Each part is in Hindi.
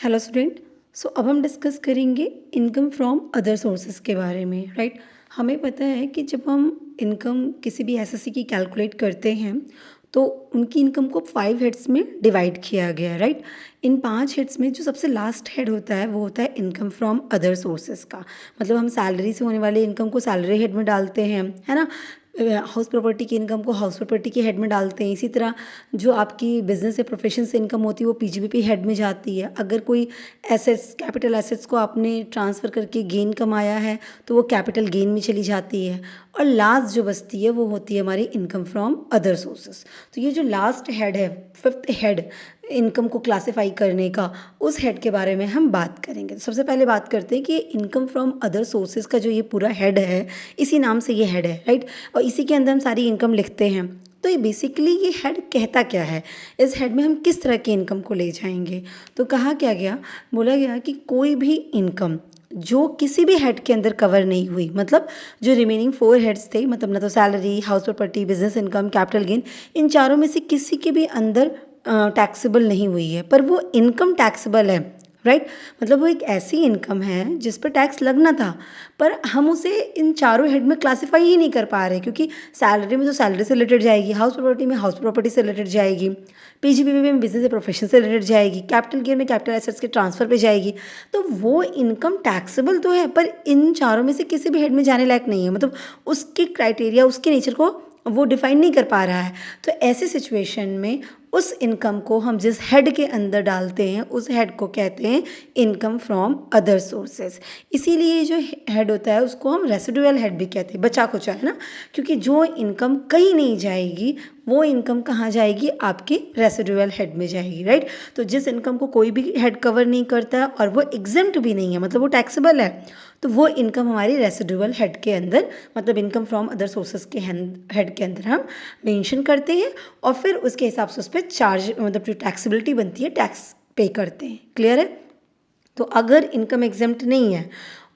Hello student. अब हम डिस्कस करेंगे इनकम फ्रॉम अदर सोर्सेज के बारे में। राइट। हमें पता है कि जब हम इनकम किसी भी एसएससी की कैलकुलेट करते हैं तो उनकी इनकम को 5 हेड्स में डिवाइड किया गया है। राइट। इन 5 हेड्स में जो सबसे लास्ट हेड होता है वो होता है इनकम फ्रॉम अदर सोर्सेज का। मतलब हम सैलरी से होने वाले इनकम को सैलरी हेड में डालते हैं, है ना। हाउस प्रॉपर्टी की इनकम को हाउस प्रॉपर्टी के हेड में डालते हैं। इसी तरह जो आपकी बिजनेस या प्रोफेशन से इनकम होती है वो पीजीबीपी हेड में जाती है। अगर कोई एसेट्स कैपिटल एसेट्स को आपने ट्रांसफ़र करके गेन कमाया है तो वो कैपिटल गेन में चली जाती है। और लास्ट जो बचती है वो होती है हमारी इनकम फ्रॉम अदर सोर्सेस। तो ये जो लास्ट हेड है, 5th हेड इनकम को क्लासिफाई करने का, उस हेड के बारे में हम बात करेंगे। तो सबसे पहले बात करते हैं कि इनकम फ्रॉम अदर सोर्सेज का जो ये पूरा हेड है, इसी नाम से ये हेड है। राइट। और इसी के अंदर हम सारी इनकम लिखते हैं। तो ये बेसिकली ये हेड कहता क्या है, इस हेड में हम किस तरह की इनकम को ले जाएंगे। तो कहा क्या गया, बोला गया कि कोई भी इनकम जो किसी भी हेड के अंदर कवर नहीं हुई, मतलब जो रिमेनिंग 4 हेड्स थे, मतलब ना तो salary, house property, business income, capital gain, इन चारों में से किसी के भी अंदर टैक्सेबल नहीं हुई है, पर वो इनकम टैक्सेबल है। राइट। मतलब वो एक ऐसी इनकम है जिस पर टैक्स लगना था, पर हम उसे इन चारों हेड में क्लासीफाई ही नहीं कर पा रहे, क्योंकि सैलरी में तो सैलरी से रिलेटेड जाएगी, हाउस प्रॉपर्टी में हाउस प्रॉपर्टी से रिलेटेड जाएगी, पीजीबीपी में बिजनेस या प्रोफेशन से रिलेटेड जाएगी, कैपिटल गेन में कैपिटल एसेट्स के ट्रांसफर पे जाएगी। तो वो इनकम टैक्सेबल तो है, पर इन चारों में से किसी भी हेड में जाने लायक नहीं है। मतलब उसके क्राइटेरिया, उसके नेचर को वो डिफाइन नहीं कर पा रहा है। तो ऐसे सिचुएशन में उस इनकम को हम जिस हेड के अंदर डालते हैं उस हेड को कहते हैं इनकम फ्रॉम अदर सोर्सेज। इसीलिए जो हेड होता है उसको हम रेसिडुअल हेड भी कहते हैं, बचा खुचा, है ना। क्योंकि जो इनकम कहीं नहीं जाएगी वो इनकम कहाँ जाएगी, आपके रेसिडुअल हेड में जाएगी। राइट। तो जिस इनकम को कोई भी हेड कवर नहीं करता है और वो एग्जेम्प्ट भी नहीं है, मतलब वो टैक्सेबल है, तो वो इनकम हमारी रेसिडुअल हेड के अंदर, मतलब इनकम फ्रॉम अदर सोर्सेज के हेड के अंदर हम मेंशन करते हैं। और फिर उसके हिसाब से उस पर चार्ज, मतलब जो टैक्सेबिलिटी बनती है, टैक्स पे करते हैं। क्लियर है। तो अगर इनकम एग्जेम्प्ट नहीं है,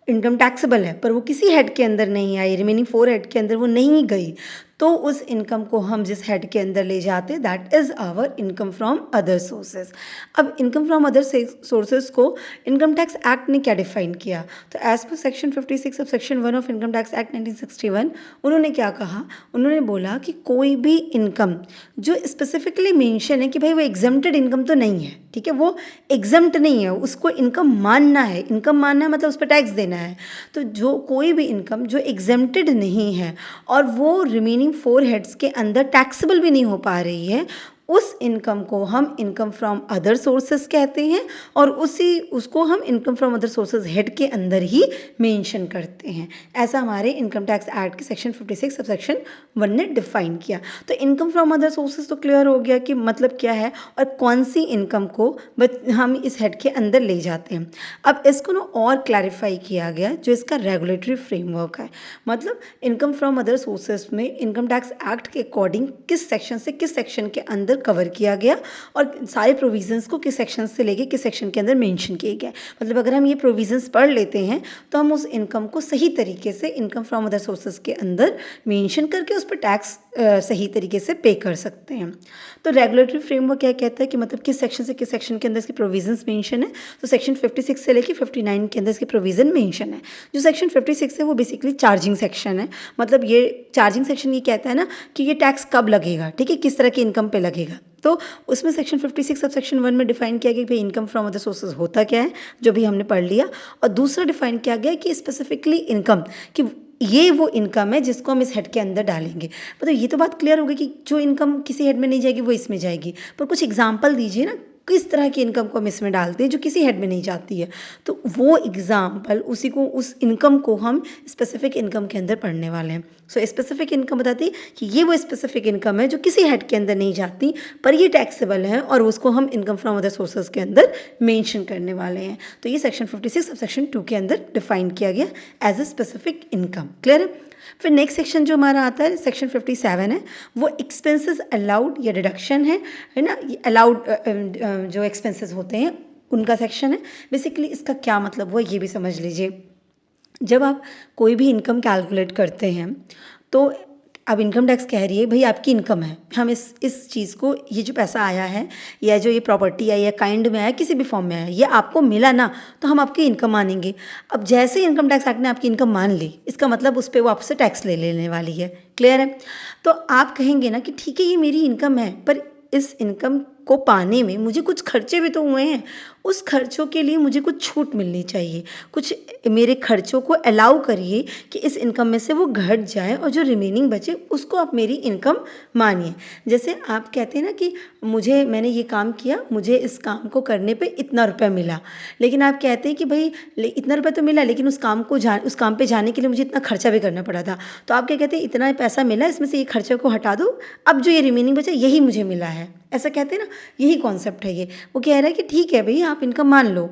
इनकम टैक्सेबल है, पर वो किसी हेड के अंदर नहीं आई, रिमेनिंग 4 हेड के अंदर वो नहीं गई, तो उस इनकम को हम जिस हेड के अंदर ले जाते हैं that is our income from other sources. अब इनकम फ्रॉम अदर सोर्सेज को इनकम टैक्स एक्ट ने क्या डिफाइन किया, तो as per section 56 of section 1 of income tax act 1961 उन्होंने क्या कहा, उन्होंने बोला कि कोई भी इनकम जो स्पेसिफिकली मेंशन है कि भाई वो एग्जम्प्टेड इनकम तो नहीं है, ठीक है, वो एग्जम्प्ट नहीं है, उसको इनकम मानना है। इनकम मानना है मतलब उस पर टैक्स देना है। तो जो कोई भी इनकम जो एग्जम्प्टेड नहीं है और वो रिमेनिंग 4 हेड्स के अंदर टैक्सेबल भी नहीं हो पा रही है, उस इनकम को हम इनकम फ्रॉम अदर सोर्सेज कहते हैं। और उसको हम income from other sources head के अंदर ही मेंशन करते हैं। ऐसा हमारे इनकम टैक्स एक्ट के सेक्शन 56 सब सेक्शन 1 ने डिफाइन किया। तो इनकम फ्रॉम अदर सोर्सेज तो क्लियर हो गया कि मतलब क्या है और कौन सी इनकम को हम इस हेड के अंदर ले जाते हैं। अब इसको ना और क्लैरिफाई किया गया जो इसका रेगुलेटरी फ्रेमवर्क है। मतलब इनकम फ्रॉम अदर सोर्सेज में इनकम टैक्स एक्ट के अकॉर्डिंग किस सेक्शन से किस सेक्शन के अंदर कवर किया गया और सारे प्रोविजंस को किस सेक्शन से लेके किस सेक्शन के अंदर मेंशन किए गए। मतलब अगर हम ये प्रोविजंस पढ़ लेते हैं तो हम उस इनकम को सही तरीके से इनकम फ्रॉम अदर सोर्सेज के अंदर मेंशन करके उस पर टैक्स सही तरीके से पे कर सकते हैं। तो रेगुलेटरी फ्रेमवर्क क्या कहता है कि मतलब किस सेक्शन से किस सेक्शन के अंदर इसकी प्रोविजंस मेंशन है। तो सेक्शन 56 से लेके 59 के अंदर इसकी प्रोविजन मेंशन है। जो सेक्शन 56 है वो बेसिकली चार्जिंग सेक्शन है। मतलब ये चार्जिंग सेक्शन ये कहता है ना कि ये टैक्स कब लगेगा, ठीक है, किस तरह की इनकम पे लगेगा। तो उसमें सेक्शन 56 सब सेक्शन 1 में डिफाइन किया गया कि भाई इनकम फ्रॉम अदर सोर्सेज होता क्या है, जो भी हमने पढ़ लिया। और दूसरा डिफाइन किया गया कि स्पेसिफिकली इनकम, कि ये वो इनकम है जिसको हम इस हेड के अंदर डालेंगे। मतलब ये तो बात क्लियर हो गई कि जो इनकम किसी हेड में नहीं जाएगी वो इसमें जाएगी, पर कुछ एग्जाम्पल दीजिए ना किस तरह की इनकम को हम इसमें डालते हैं जो किसी हेड में नहीं जाती है। तो वो एग्जाम्पल उसी को, उस इनकम को हम स्पेसिफिक इनकम के अंदर पढ़ने वाले हैं। सो स्पेसिफिक इनकम बताती है कि ये वो स्पेसिफिक इनकम है जो किसी हेड के अंदर नहीं जाती पर ये टैक्सेबल है और उसको हम इनकम फ्रॉम अदर सोर्सेज के अंदर मेंशन करने वाले हैं। तो ये सेक्शन 56 सब सेक्शन 2 के अंदर डिफाइन किया गया as a specific income. Clear है। फिर नेक्स्ट सेक्शन जो हमारा आता है सेक्शन 57 है, वो एक्सपेंसेस अलाउड या डिडक्शन है ना। अलाउड जो एक्सपेंसेस होते हैं उनका सेक्शन है। बेसिकली इसका क्या मतलब हुआ ये भी समझ लीजिए। जब आप कोई भी इनकम कैलकुलेट करते हैं तो अब इनकम टैक्स कह रही है भाई आपकी इनकम है, हम इस चीज़ को, ये जो पैसा आया है या जो ये प्रॉपर्टी आई या काइंड में आया, किसी भी फॉर्म में आया, ये आपको मिला ना, तो हम आपकी इनकम मानेंगे। अब जैसे ही इनकम टैक्स एक्ट ने आपकी इनकम मान ली, इसका मतलब उस पर वो आपसे टैक्स ले लेने वाली है। क्लियर है? तो आप कहेंगे ना कि ठीक है ये मेरी इनकम है, पर इस इनकम को पाने में मुझे कुछ खर्चे भी तो हुए हैं, उस खर्चों के लिए मुझे कुछ छूट मिलनी चाहिए, कुछ मेरे खर्चों को अलाउ करिए कि इस इनकम में से वो घट जाए और जो रिमेनिंग बचे उसको आप मेरी इनकम मानिए। जैसे आप कहते हैं ना कि मैंने ये काम किया, मुझे इस काम को करने पे इतना रुपया मिला, लेकिन आप कहते हैं कि भाई इतना रुपया तो मिला, लेकिन उस काम पे जाने के लिए मुझे इतना खर्चा भी करना पड़ा था। तो आप क्या कहते हैं, इतना पैसा मिला, इसमें से ये खर्चे को हटा दो, अब जो ये रिमेनिंग बचा यही मुझे मिला है, ऐसा कहते हैं ना। यही कॉन्सेप्ट है ये। वो कह रहा है कि ठीक है भई आप इनकम मान लो,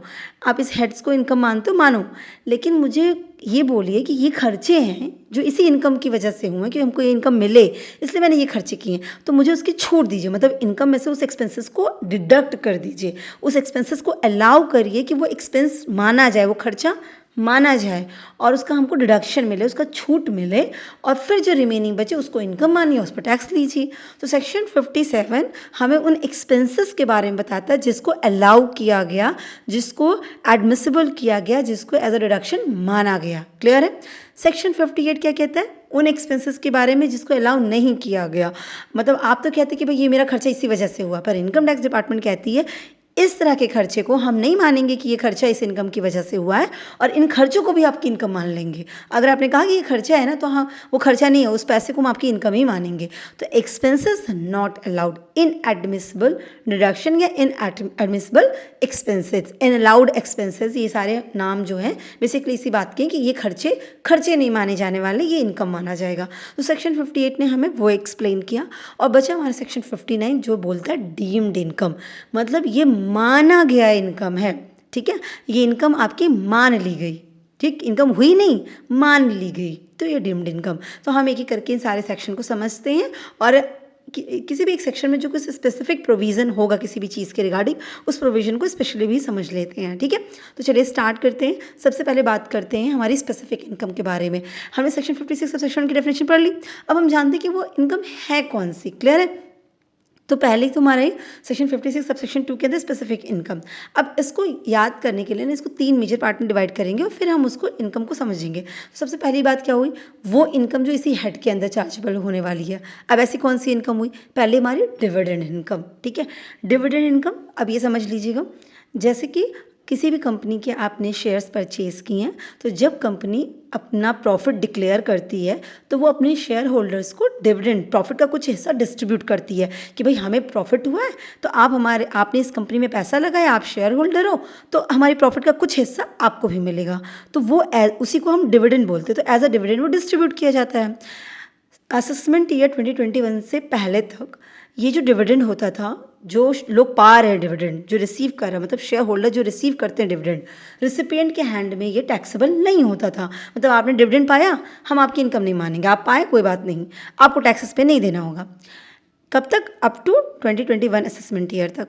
आप इस हेड्स को इनकम मानते हो मानो, लेकिन मुझे ये बोलिए कि ये खर्चे हैं जो इसी इनकम की वजह से हुए, कि हमको ये इनकम मिले इसलिए मैंने ये खर्चे किए हैं, तो मुझे उसकी छूट दीजिए, मतलब इनकम में से उस एक्सपेंसेस को डिडक्ट कर दीजिए, उस एक्सपेंसेस को अलाउ करिए कि वो एक्सपेंस माना जाए, वो खर्चा माना जाए और उसका हमको डिडक्शन मिले, उसका छूट मिले, और फिर जो रिमेनिंग बचे उसको इनकम मानिए, उस पर टैक्स लीजिए। तो सेक्शन 57 हमें उन एक्सपेंसेस के बारे में बताता है जिसको अलाउ किया गया, जिसको एडमिसिबल किया गया, जिसको एज अ डिडक्शन माना गया। क्लियर है? सेक्शन 58 क्या कहता है? उन एक्सपेंसेस के बारे में जिसको अलाउ नहीं किया गया। मतलब आप तो कहते हैं कि भाई ये मेरा खर्चा इसी वजह से हुआ, पर इनकम टैक्स डिपार्टमेंट कहती है इस तरह के खर्चे को हम नहीं मानेंगे कि ये खर्चा इस इनकम की वजह से हुआ है, और इन खर्चों को भी आपकी इनकम मान लेंगे। अगर आपने कहा कि ये खर्चा है ना, तो हाँ वो खर्चा नहीं है, उस पैसे को हम आपकी इनकम ही मानेंगे। तो expenses not allowed, in admissible deduction या इन एडमिसिबल एक्सपेंसेस, इन अलाउड एक्सपेंसेस, ये सारे नाम जो हैं बेसिकली इसी बात के कि ये खर्चे नहीं माने जाने वाले, ये इनकम माना जाएगा। तो सेक्शन 58 ने हमें वो एक्सप्लेन किया, और बचा हमारा सेक्शन 59 जो बोलता है डीम्ड इनकम, मतलब ये माना गया इनकम है। ठीक है, ये इनकम आपकी मान ली गई, ठीक, इनकम हुई नहीं, मान ली गई, तो ये डीम्ड इनकम। तो हम एक एक करके इन सारे सेक्शन को समझते हैं, और किसी भी एक सेक्शन में जो कुछ स्पेसिफिक प्रोविज़न होगा किसी भी चीज़ के रिगार्डिंग, उस प्रोविज़न को स्पेशली भी समझ लेते हैं। ठीक है, तो चलिए स्टार्ट करते हैं। सबसे पहले बात करते हैं हमारी स्पेसिफिक इनकम के बारे में। हमने सेक्शन 56 सब सेक्शन की डेफिनेशन पढ़ ली, अब हम जानते हैं कि वो इनकम है कौन सी। क्लियर है? तो पहले तो हमारे सेक्शन 56 सब सेक्शन 2 के अंदर स्पेसिफिक इनकम। अब इसको याद करने के लिए ना इसको 3 मेजर पार्ट में डिवाइड करेंगे और फिर हम उसको इनकम को समझेंगे। तो सबसे पहली बात क्या हुई, वो इनकम जो इसी हेड के अंदर चार्जेबल होने वाली है। अब ऐसी कौन सी इनकम हुई, पहले हमारी डिविडेंड इनकम। ठीक है, डिविडेंड इनकम, अब ये समझ लीजिएगा, जैसे कि किसी भी कंपनी के आपने शेयर्स परचेज किए हैं, तो जब कंपनी अपना प्रॉफिट डिक्लेयर करती है तो वो अपने शेयर होल्डर्स को डिविडेंड, प्रॉफिट का कुछ हिस्सा डिस्ट्रीब्यूट करती है कि भाई हमें प्रॉफिट हुआ है, तो आपने इस कंपनी में पैसा लगाया, आप शेयर होल्डर हो, तो हमारी प्रॉफिट का कुछ हिस्सा आपको भी मिलेगा, तो वो उसी को हम डिविडेंड बोलते हैं। तो एज अ डिविडेंड वो डिस्ट्रीब्यूट किया जाता है। असेसमेंट ईयर 2021 से पहले तक ये जो डिविडेंड होता था, जो लोग पा रहे हैं डिविडेंड, जो रिसीव कर रहा है, मतलब शेयर होल्डर जो रिसीव करते हैं डिविडेंड, रिसिपिएंट के हैंड में ये टैक्सेबल नहीं होता था। मतलब आपने डिविडेंड पाया, हम आपकी इनकम नहीं मानेंगे, आप पाए कोई बात नहीं, आपको टैक्सेस पे नहीं देना होगा। कब तक? अप टू 2021 असेसमेंट ईयर तक।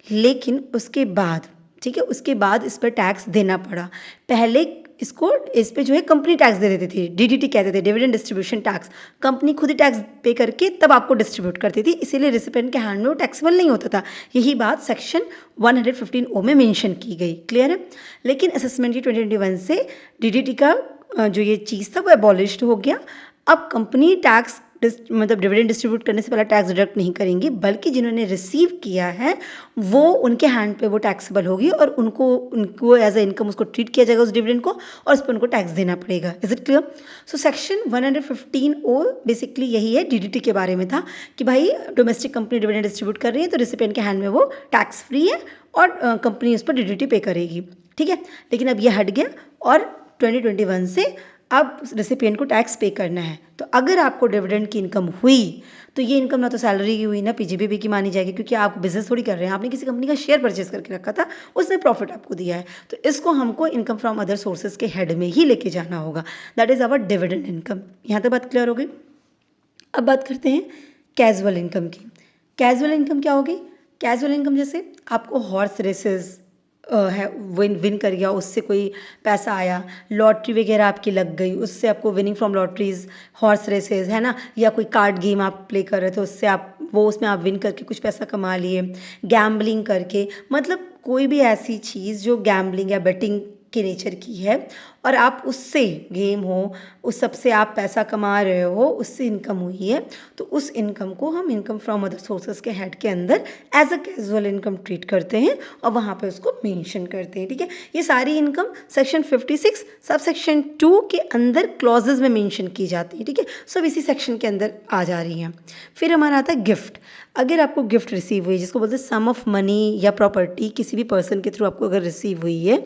लेकिन उसके बाद, ठीक है, उसके बाद इस पर टैक्स देना पड़ा। पहले इस पे जो है कंपनी टैक्स दे देती थी, डीडीटी कहते थे, डिविडेंड डिस्ट्रीब्यूशन टैक्स। कंपनी खुद ही टैक्स पे करके तब आपको डिस्ट्रीब्यूट करती थी, इसीलिए रिसिपेंट के हैंड में वो टैक्सेबल नहीं होता था। यही बात सेक्शन 115O में मेंशन की गई। क्लियर है? लेकिन असेसमेंट की 2021 से डीडीटी का जो ये चीज़ था वो एबॉलिश्ड हो गया। अब कंपनी टैक्स मतलब डिविडेंड डिस्ट्रीब्यूट करने से पहले टैक्स डिडक्ट नहीं करेंगी, बल्कि जिन्होंने रिसीव किया है वो उनके हैंड पे वो टैक्सेबल होगी, और उनको एज अ इनकम उसको ट्रीट किया जाएगा उस डिविडेंड को, और उस पर उनको टैक्स देना पड़ेगा। Is it clear? So section 115O basically यही है, डीडीटी के बारे में था कि भाई डोमेस्टिक कंपनी डिविडेंड डिस्ट्रीब्यूट कर रही है तो रिसिपेंट के हैंड में वो टैक्स फ्री है, और कंपनी उस पर डीडीटी पे करेगी। ठीक है, लेकिन अब यह हट गया, और 2021 से अब रेसिपिएंट को टैक्स पे करना है। तो अगर आपको डिविडेंड की इनकम हुई तो ये इनकम ना तो सैलरी की हुई ना पीजीबीबी की मानी जाएगी, क्योंकि आप बिजनेस थोड़ी कर रहे हैं, आपने किसी कंपनी का शेयर परचेज करके रखा था, उसने प्रॉफिट आपको दिया है, तो इसको हमको इनकम फ्रॉम अदर सोर्सेज के हेड में ही लेके जाना होगा। That is our dividend income. यहाँ तक बात क्लियर हो गई? अब बात करते हैं कैजुअल इनकम की। कैजुअल इनकम क्या होगी? कैजुअल इनकम जैसे आपको हॉर्स रेसेस है विन विन कर गया, उससे कोई पैसा आया, लॉटरी वगैरह आपकी लग गई, उससे आपको winning from lotteries, horse races है ना, या कोई कार्ड गेम आप प्ले कर रहे थे, उससे आप वो उसमें आप विन करके कुछ पैसा कमा लिए, गैम्बलिंग करके, मतलब कोई भी ऐसी चीज़ जो गैम्बलिंग या बेटिंग के नेचर की है और आप उससे गेम हो उस सब से आप पैसा कमा रहे हो, उससे इनकम हुई है, तो उस इनकम को हम इनकम फ्रॉम अदर सोर्सेज के हेड के अंदर as a casual income treat करते हैं और वहाँ पे उसको मेंशन करते हैं। ठीक है, ये सारी इनकम सेक्शन 56 सब सेक्शन 2 के अंदर क्लॉजेज में मेंशन की जाती है। ठीक है, सब इसी सेक्शन के अंदर आ जा रही हैं। फिर हमारा आता है गिफ्ट। अगर आपको गिफ्ट रिसीव हुई, जिसको बोलते हैं सम ऑफ मनी या प्रॉपर्टी किसी भी पर्सन के थ्रू आपको अगर रिसीव हुई है,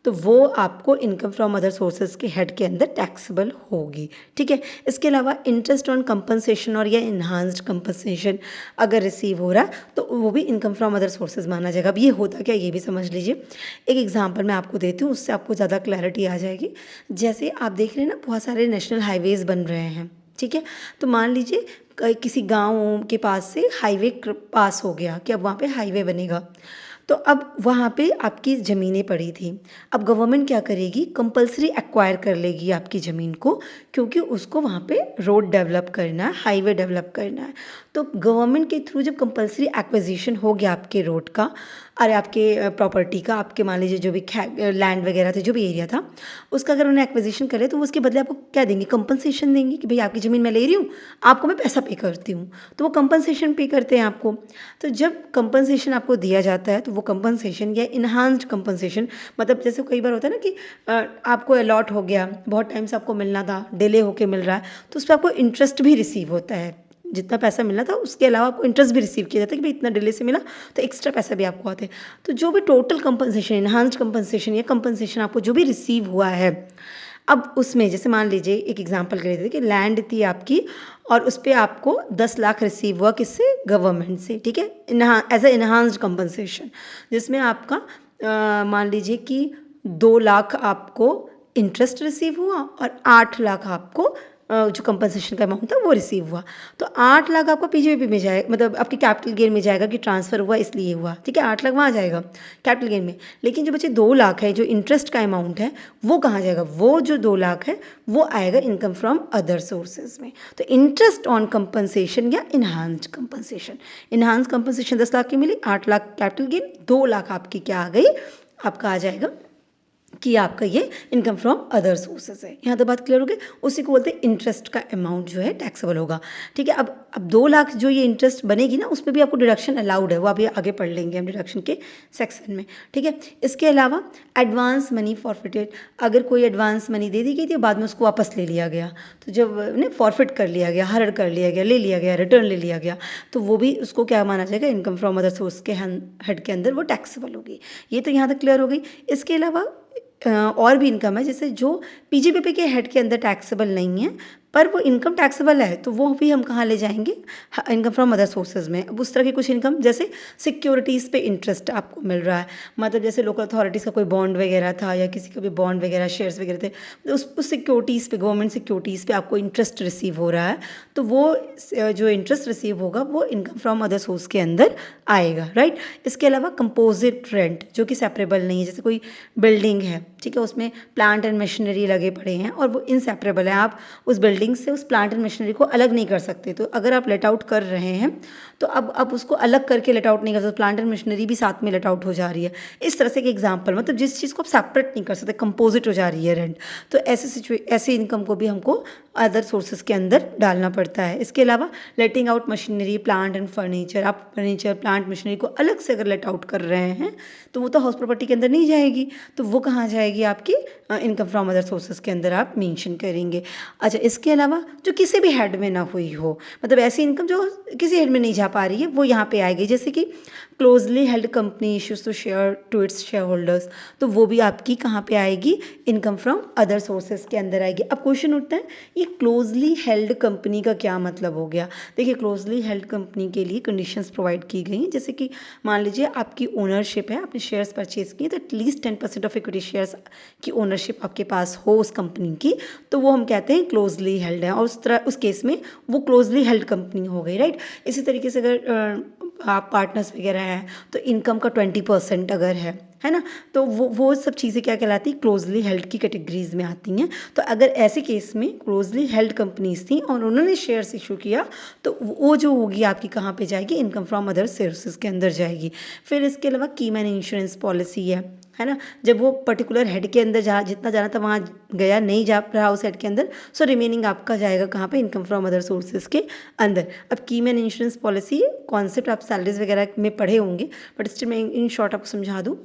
तो वो आपको इनकम फ्रॉम अदर सोर्सेज के हेड के अंदर टैक्सेबल होगी। ठीक है, इसके अलावा इंटरेस्ट ऑन कंपनसेशन और या इन्हांस्ड कंपनसेशन अगर रिसीव हो रहा है तो वो भी इनकम फ्रॉम अदर सोर्सेज माना जाएगा। अब ये होता क्या, ये भी समझ लीजिए। एक एग्जांपल मैं आपको देती हूँ, उससे आपको ज़्यादा क्लैरिटी आ जाएगी। जैसे आप देख रहे हैं ना, बहुत सारे नेशनल हाईवेज बन रहे हैं। ठीक है, तो मान लीजिए किसी गाँव के पास से हाईवे पास हो गया कि अब वहाँ पे हाईवे बनेगा, तो अब वहाँ पे आपकी ज़मीनें पड़ी थी। अब गवर्नमेंट क्या करेगी, कंपल्सरी एक्वायर कर लेगी आपकी ज़मीन को, क्योंकि उसको वहाँ पे रोड डेवलप करना है, हाईवे डेवलप करना है। तो गवर्नमेंट के थ्रू जब कंपल्सरी एक्विजिशन हो गया आपके रोड का, अरे आपके प्रॉपर्टी का, आपके मान लीजिए जो भी लैंड वगैरह थे, जो भी एरिया था उसका, अगर उन्हें एक्विजिशन करे तो वो उसके बदले आपको क्या देंगे, कंपनसेशन देंगे कि भाई आपकी ज़मीन मैं ले रही हूँ, आपको मैं पैसा पे करती हूँ, तो वो कंपनसेशन पे करते हैं आपको। तो जब कंपनसेशन आपको दिया जाता है तो वो कंपनसेशन या इन्हांस्ड कंपनसेशन, मतलब जैसे कई बार होता है ना कि आपको अलॉट हो गया, बहुत टाइम से आपको मिलना था, डिले होके मिल रहा है, तो उस पर आपको इंटरेस्ट भी रिसीव होता है। जितना पैसा मिलना था उसके अलावा आपको इंटरेस्ट भी रिसीव किया जाता है कि भाई इतना डिले से मिला, तो एक्स्ट्रा पैसा भी आपको आते हैं। तो जो भी टोटल कंपनसेशन, इन्हांस्ड कंपनसेशन या कंपनसेशन आपको जो भी रिसीव हुआ है, अब उसमें जैसे मान लीजिए एक एग्जांपल कर लेते हैं कि लैंड थी आपकी और उस पर आपको 10 लाख रिसीव हुआ, किससे, गवर्नमेंट से। ठीक है, एज ए इन्हांस्ड कंपनसेशन, जिसमें आपका मान लीजिए कि 2 लाख आपको इंटरेस्ट रिसीव हुआ और 8 लाख आपको जो कंपनसेशन का अमाउंट था वो रिसीव हुआ। तो 8 लाख आपका पीजीबीपी में जाएगा, मतलब आपके कैपिटल गेन में जाएगा कि ट्रांसफ़र हुआ इसलिए हुआ। ठीक है, 8 लाख वहाँ जाएगा कैपिटल गेन में, लेकिन जो बचे 2 लाख है, जो इंटरेस्ट का अमाउंट है, वो कहाँ जाएगा, वो जो 2 लाख है वो आएगा इनकम फ्रॉम अदर सोर्सेज में। तो इंटरेस्ट ऑन कंपनसेशन या enhanced compensation, enhanced compensation 10 lakh की मिली, 8 लाख कैपिटल गेन, 2 लाख आपकी क्या आ गई, आपका आ जाएगा कि आपका ये इनकम फ्रॉम अदर सोर्सेज है। यहाँ तो बात क्लियर हो गई। उसी को बोलते हैं इंटरेस्ट का अमाउंट जो है टैक्सेबल होगा। ठीक है, अब 2 लाख जो ये इंटरेस्ट बनेगी ना, उसमें भी आपको डिडक्शन अलाउड है, वो अभी आगे पढ़ लेंगे हम डिडक्शन के सेक्शन में। ठीक है, इसके अलावा एडवांस मनी फॉरफिटेड, अगर कोई एडवांस मनी दे दी गई थी, बाद में उसको वापस ले लिया गया, तो जब ने फॉरफिट कर लिया गया, हरड़ कर लिया गया, ले लिया गया, रिटर्न ले लिया गया, तो वो भी उसको क्या माना जाएगा, इनकम फ्रॉम अदर सोर्स के हेड के अंदर वो टैक्सेबल होगी। ये तो यहाँ तक क्लियर हो गई। इसके अलावा और भी इनकम है, जैसे जो पीजीबीपी के हेड के अंदर टैक्सेबल नहीं है पर वो इनकम टैक्सेबल है, तो वो भी हम कहाँ ले जाएंगे, इनकम फ्रॉम अदर सोर्सेज में। अब उस तरह की कुछ इनकम, जैसे सिक्योरिटीज़ पे इंटरेस्ट आपको मिल रहा है, मतलब जैसे लोकल अथॉरिटीज़ का कोई बॉन्ड वगैरह था या किसी का भी बॉन्ड वगैरह, शेयर्स वगैरह थे, तो उस सिक्योरिटीज़ पे, गवर्नमेंट सिक्योरिटीज़ पे आपको इंटरेस्ट रिसीव हो रहा है, तो वो जो इंटरेस्ट रिसीव होगा वो इनकम फ्रॉम अदर सोर्स के अंदर आएगा। राइट, इसके अलावा कंपोजिट रेंट जो कि सेपरेबल नहीं है, जैसे कोई बिल्डिंग है, ठीक है, उसमें प्लांट एंड मशीनरी लगे पड़े हैं और वो इनसेपरेबल है, आप उस बिल्डिंग से उस प्लांट एंड मशीनरी को अलग नहीं कर सकते। तो अगर आप लेट आउट कर रहे हैं तो अब उसको अलग करके लेट आउट नहीं कर सकते, प्लांट एंड मशीनरी भी साथ में लेट आउट हो जा रही है। इस तरह से एक एग्जांपल, मतलब जिस चीज़ को आप सेपरेट नहीं कर सकते, कंपोजिट हो जा रही है रेंट, तो ऐसे इनकम को भी हमको अदर सोर्सेज के अंदर डालना पड़ता है। इसके अलावा लेटिंग out machinery, plant and furniture, आप फर्नीचर, प्लांट, मशीनरी को अलग से अगर लेट आउट कर रहे हैं तो वो तो हाउस प्रॉपर्टी के अंदर नहीं जाएगी, तो वो कहाँ जाएगी, आपकी इनकम फ्रॉम अदर सोर्सेज के अंदर आप मेंशन करेंगे। अच्छा, इसके अलावा जो किसी भी हेड में ना हुई हो, मतलब ऐसी इनकम जो किसी हेड में नहीं जा पा रही है, वो यहाँ पे आएगी। जैसे कि closely held company issues to share to its share holders, तो वो भी आपकी कहाँ पे आएगी, इनकम फ्रॉम अदर सोर्सेज के अंदर आएगी। अब क्वेश्चन उठता है, ये क्लोजली हेल्ड कंपनी का क्या मतलब हो गया। देखिए, क्लोजली हेल्ड कंपनी के लिए कंडीशंस प्रोवाइड की गई हैं, जैसे कि मान लीजिए आपकी ओनरशिप है, आपने शेयर्स परचेज किए, तो एटलीस्ट 10% ऑफ इक्विटी शेयर्स की ओनरशिप आपके पास हो उस कंपनी की, तो वो हम कहते हैं क्लोजली हेल्ड है, और उस केस में वो क्लोजली हेल्ड कंपनी हो गई। राइट, इसी तरीके से अगर आप पार्टनर्स वगैरह हैं तो इनकम का 20% अगर है, है ना। तो वो सब चीज़ें क्या कहलाती हैं, क्लोजली हेल्ड की कैटेगरीज में आती हैं। तो अगर ऐसे केस में क्लोजली हेल्ड कंपनीज थी और उन्होंने शेयर्स इशू किया तो वो जो होगी आपकी कहाँ पे जाएगी, इनकम फ्रॉम अदर सोर्सेज के अंदर जाएगी। फिर इसके अलावा की मैन इंश्योरेंस पॉलिसी है ना। जब वो पर्टिकुलर हेड के अंदर जितना जाना था वहाँ गया, नहीं जा रहा उस हेड के अंदर, सो रिमेनिंग आपका जाएगा कहाँ पे, इनकम फ्रॉम अदर सोर्सेज के अंदर। अब की मैन इंश्योरेंस पॉलिसी कॉन्सेप्ट आप सैलरीज वगैरह में पढ़े होंगे, बट स्टिल मैं इन शॉर्ट आपको समझा दूँ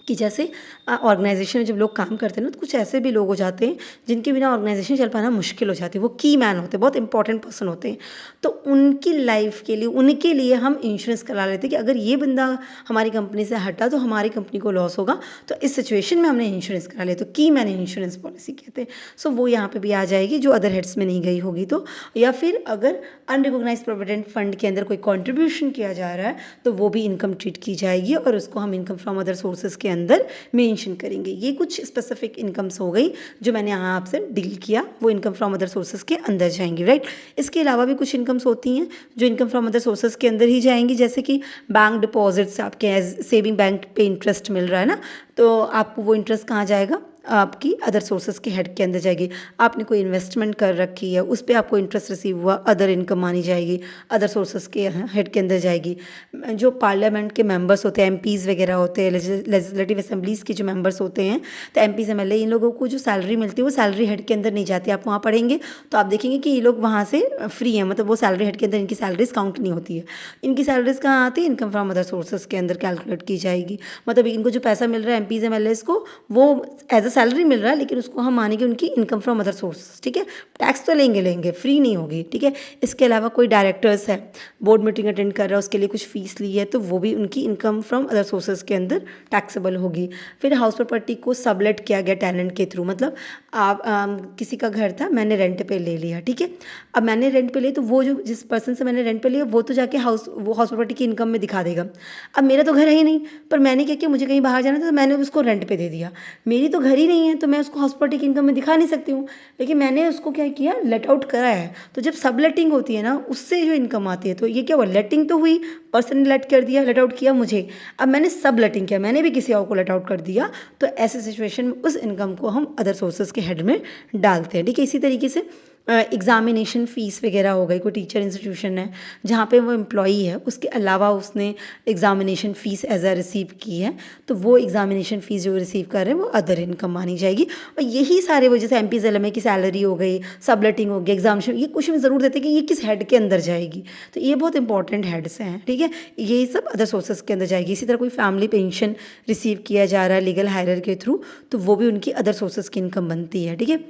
कि जैसे ऑर्गेनाइजेशन में जब लोग काम करते हैं ना, तो कुछ ऐसे भी लोग हो जाते हैं जिनके बिना ऑर्गेनाइजेशन चल पाना मुश्किल हो जाती है। वो की मैन होते हैं, बहुत इंपॉर्टेंट पर्सन होते हैं। तो उनकी लाइफ के लिए, उनके लिए हम इंश्योरेंस करा लेते हैं कि अगर ये बंदा हमारी कंपनी से हटा तो हमारी कंपनी को लॉस होगा, तो इस सिचुएशन में हमने इंश्योरेंस करा लिया, तो की मैन इंश्योरेंस पॉलिसी कहते हैं। सो वो यहाँ पे भी आ जाएगी जो अदर हेड्स में नहीं गई होगी तो। या फिर अगर अनरिकॉग्नाइज्ड प्रोविडेंट फंड के अंदर कोई कॉन्ट्रीब्यूशन किया जा रहा है तो वो भी इनकम ट्रीट की जाएगी और उसको हम इनकम फ्रॉम अदर सोर्सेज के अंदर मेंशन करेंगे। ये कुछ स्पेसिफिक इनकम्स हो गई जो मैंने यहाँ आपसे डील किया, वो इनकम फ्रॉम अदर सोर्सेज के अंदर जाएंगी, राइट। इसके अलावा भी कुछ इनकम्स होती हैं जो इनकम फ्रॉम अदर सोर्सेज के अंदर ही जाएंगी, जैसे कि बैंक डिपॉजिट्स, आपके एज सेविंग बैंक पे इंटरेस्ट मिल रहा है ना, तो आपको वो इंटरेस्ट कहाँ जाएगा, आपकी अदर सोर्सेज के हेड के अंदर जाएगी। आपने कोई इन्वेस्टमेंट कर रखी है, उस पर आपको इंटरेस्ट रिसीव हुआ, अदर इनकम मानी जाएगी, अदर सोर्सेज के हेड के अंदर जाएगी। जो पार्लियामेंट के मेंबर्स होते हैं, एमपीज़ वगैरह होते हैं, लेजिस्लेटिव असेंबलीज़ के जो मेंबर्स होते हैं, तो एमपीज़ एमएलए, इन लोगों को जो सैलरी मिलती है वो सैलरी हेड के अंदर नहीं जाती। आप वहाँ पढ़ेंगे तो आप देखेंगे कि ये लोग वहाँ से फ्री हैं, मतलब वो सैलरी हेड के अंदर इनकी सैलरीज काउंट नहीं होती है। इनकी सैलरीज कहाँ आती है, इनकम फ्रॉम अदर सोर्सेज के अंदर कैलकुलेट की जाएगी। मतलब इनको जो पैसा मिल रहा है एमपीज़ एमएलएज को, वो एज अ सैलरी मिल रहा है, लेकिन उसको हम मानेंगे उनकी इनकम फ्रॉम अदर सोर्स, ठीक है। टैक्स तो लेंगे, फ्री नहीं होगी, ठीक है। इसके अलावा कोई डायरेक्टर्स है, बोर्ड मीटिंग अटेंड कर रहा है, उसके लिए कुछ फीस ली है, तो वो भी उनकी इनकम फ्रॉम अदर सोर्सेज के अंदर टैक्सेबल होगी। फिर हाउस प्रॉपर्टी को सबलेट किया गया टेनेंट के थ्रू, मतलब आप किसी का घर था, मैंने रेंट पे ले लिया, ठीक है। अब मैंने रेंट पे लिया तो वो जो जिस पर्सन से मैंने रेंट पे लिया वो तो जाके हाउस प्रॉपर्टी की इनकम में दिखा देगा। अब मेरा तो घर है ही नहीं, पर मैंने क्या किया, मुझे कहीं बाहर जाना था तो मैंने उसको रेंट पे दे दिया। मेरी तो घर ही नहीं है तो मैं उसको हाउस प्रॉपर्टी की इनकम में दिखा नहीं सकती हूँ, लेकिन मैंने उसको क्या किया, लेट आउट करा है। तो जब सब लेटिंग होती है ना, उससे जो इनकम आती है, तो ये क्या हुआ, लेटिंग तो हुई, पर्सन ने लेट कर दिया, लेट आउट किया मुझे, अब मैंने सब लेटिंग किया, मैंने भी किसी और को लेट आउट कर दिया, तो ऐसे सिचुएशन में उस इनकम को हम अदर सोर्सेज के हेड में डालते हैं, ठीक है। इसी तरीके से एग्ज़ामिनेशन फ़ीस वगैरह हो गई, कोई टीचर इंस्टीट्यूशन है जहाँ पे वो एम्प्लॉई है, उसके अलावा उसने examination fees as a receive की है, तो वो एग्ज़ामिनेशन फ़ीस जो रिसीव कर रहे हैं वो अदर इनकम मानी जाएगी। और यही सारे वो जैसे एमपी एलएमए की सैलरी हो गई, सबलेटिंग हो गई, एग्जामिनेशन, ये क्वेश्चन ज़रूर देते हैं कि ये किस हेड के अंदर जाएगी, तो ये बहुत इंपॉर्टेंट हेड्स हैं, ठीक है। ये सब अदर सोर्सेज के अंदर जाएगी। इसी तरह कोई फैमिली पेंशन रिसीव किया जा रहा है लीगल हायरर के थ्रू, तो वो भी उनकी अदर सोर्सेज की इनकम बनती है, ठीक है।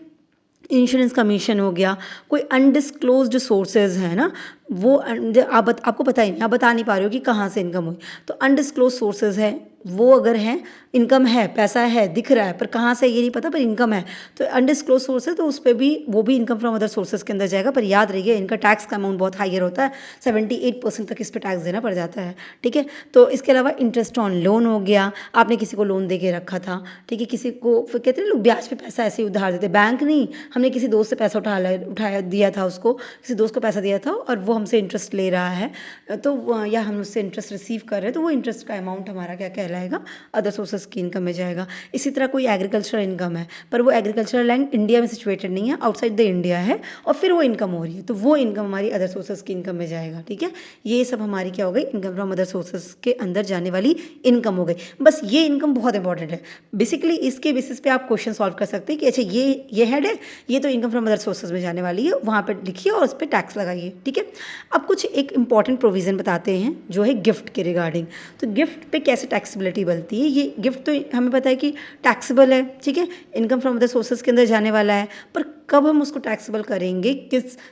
इंश्योरेंस कमीशन हो गया, कोई अनडिस्क्लोज्ड सोर्सेज है ना, वो आपको पता ही नहीं, आप बता नहीं पा रहे हो कि कहाँ से इनकम हुई, तो अनडिस्क्लोज सोर्सेज है, वो अगर हैं, इनकम है, पैसा है, दिख रहा है, पर कहाँ से ये नहीं पता, पर इनकम है, तो अनडिस्क्लोज सोर्स है, तो उस पर भी वो भी इनकम फ्रॉम अदर सोर्सेज के अंदर जाएगा। पर याद रखिए इनका टैक्स का अमाउंट बहुत हायर होता है, 78% तक इस पर टैक्स देना पड़ जाता है, ठीक है। तो इसके अलावा इंटरेस्ट ऑन लोन हो गया, आपने किसी को लोन दे के रखा था, ठीक है, किसी को फिर कहते हैं लोग ब्याज पे पैसा ऐसे ही उधार देते, बैंक नहीं, हमने किसी दोस्त से पैसा उठाया दिया था, उसको किसी दोस्त को पैसा दिया था और वो हमसे इंटरेस्ट ले रहा है, तो या हम उससे इंटरेस्ट रिसीव कर रहे हैं, तो वो इंटरेस्ट का अमाउंट हमारा क्या कहलाएगा, अदर सोर्सेज की इनकम में जाएगा। इसी तरह कोई एग्रीकल्चरल इनकम है, पर वो एग्रीकल्चरल लैंड इंडिया में सिचुएटेड नहीं है, आउटसाइड द इंडिया है, और फिर वो इनकम हो रही है, तो वो इनकम हमारी अदर सोर्सेज की इनकम में जाएगा, ठीक है। ये सब हमारी क्या हो गई, इनकम फ्रॉम अदर सोर्सेज के अंदर जाने वाली इनकम हो गई। बस ये इनकम बहुत इंपॉर्टेंट है, बेसिकली इसके बेसिस पे आप क्वेश्चन सॉल्व कर सकते हैं कि अच्छा ये हेड है, ये तो इनकम फ्रॉम अदर सोर्सेज में जाने वाली है, वहाँ पर लिखिए और उस पर टैक्स लगाइए, ठीक है। अब कुछ एक इंपॉर्टेंट प्रोविज़न बताते हैं जो है गिफ्ट के रिगार्डिंग। तो गिफ्ट पे कैसे टैक्सेबिलिटी बनती है, ये गिफ्ट तो हमें पता है कि टैक्सेबल है, ठीक है, इनकम फ्रॉम अदर सोर्सेज के अंदर जाने वाला है, पर कब हम उसको टैक्सेबल करेंगे,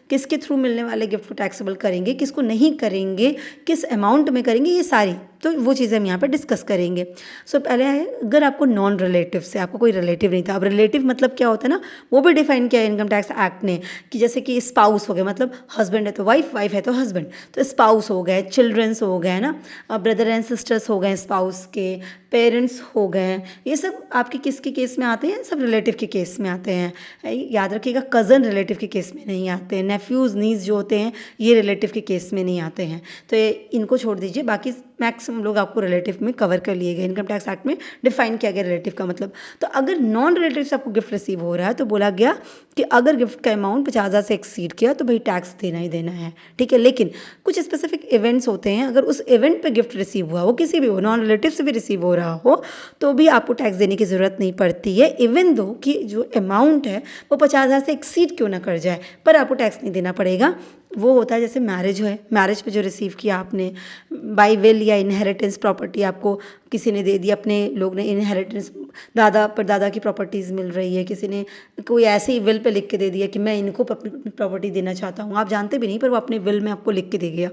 किसके थ्रू मिलने वाले गिफ्ट को टैक्सेबल करेंगे, किसको नहीं करेंगे, किस अमाउंट में करेंगे, ये सारी तो वो चीज़ें हम यहाँ पर डिस्कस करेंगे। सो पहले है, अगर आपको नॉन रिलेटिव से, आपको कोई रिलेटिव नहीं था, अब रिलेटिव मतलब क्या होता है ना, वो भी डिफाइन किया है इनकम टैक्स एक्ट ने, कि जैसे कि स्पाउस हो गए, मतलब हस्बैंड है तो वाइफ, वाइफ है तो हस्बैंड, तो स्पाउस हो गए, चिल्ड्रंस हो गए ना, ब्रदर एंड सिस्टर्स हो गए स्पाउस के, पेरेंट्स हो गए, ये सब आपके किसके केस में आते हैं, सब रिलेटिव के केस में आते हैं। याद रखिएगा कज़न रिलेटिव के केस में नहीं आते हैं, नेफ्यूज़ नीस जो होते हैं ये रिलेटिव के केस में नहीं आते हैं, तो इनको छोड़ दीजिए, बाकी मैक्सिमम लोग आपको रिलेटिव में कवर कर लिए गए, इनकम टैक्स एक्ट में डिफाइन किया गया रिलेटिव का मतलब। तो अगर नॉन रिलेटिव से आपको गिफ्ट रिसीव हो रहा है तो बोला गया कि अगर गिफ्ट का अमाउंट 50,000 से एक्सीड किया तो भाई टैक्स देना ही देना है, ठीक है। लेकिन कुछ स्पेसिफिक इवेंट्स होते हैं, अगर उस इवेंट पे गिफ्ट रिसीव हुआ, वो किसी भी हो, नॉन रिलेटिव से भी रिसीव हो रहा हो, तो भी आपको टैक्स देने की ज़रूरत नहीं पड़ती है, इवन दो कि जो अमाउंट है वो 50,000 से एक्सीड क्यों ना कर जाए, पर आपको टैक्स नहीं देना पड़ेगा। वो होता है जैसे मैरिज है, मैरिज पे जो रिसीव किया आपने बाय विल या इनहेरिटेंस प्रॉपर्टी, आपको किसी ने दे दी, अपने लोग ने इनहेरिटेंस, दादा परदादा की प्रॉपर्टीज़ मिल रही है, किसी ने कोई ऐसे ही विल पे लिख के दे दिया कि मैं इनको अपनी प्रॉपर्टी देना चाहता हूँ, आप जानते भी नहीं पर वो अपने विल में आपको लिख के दे गया,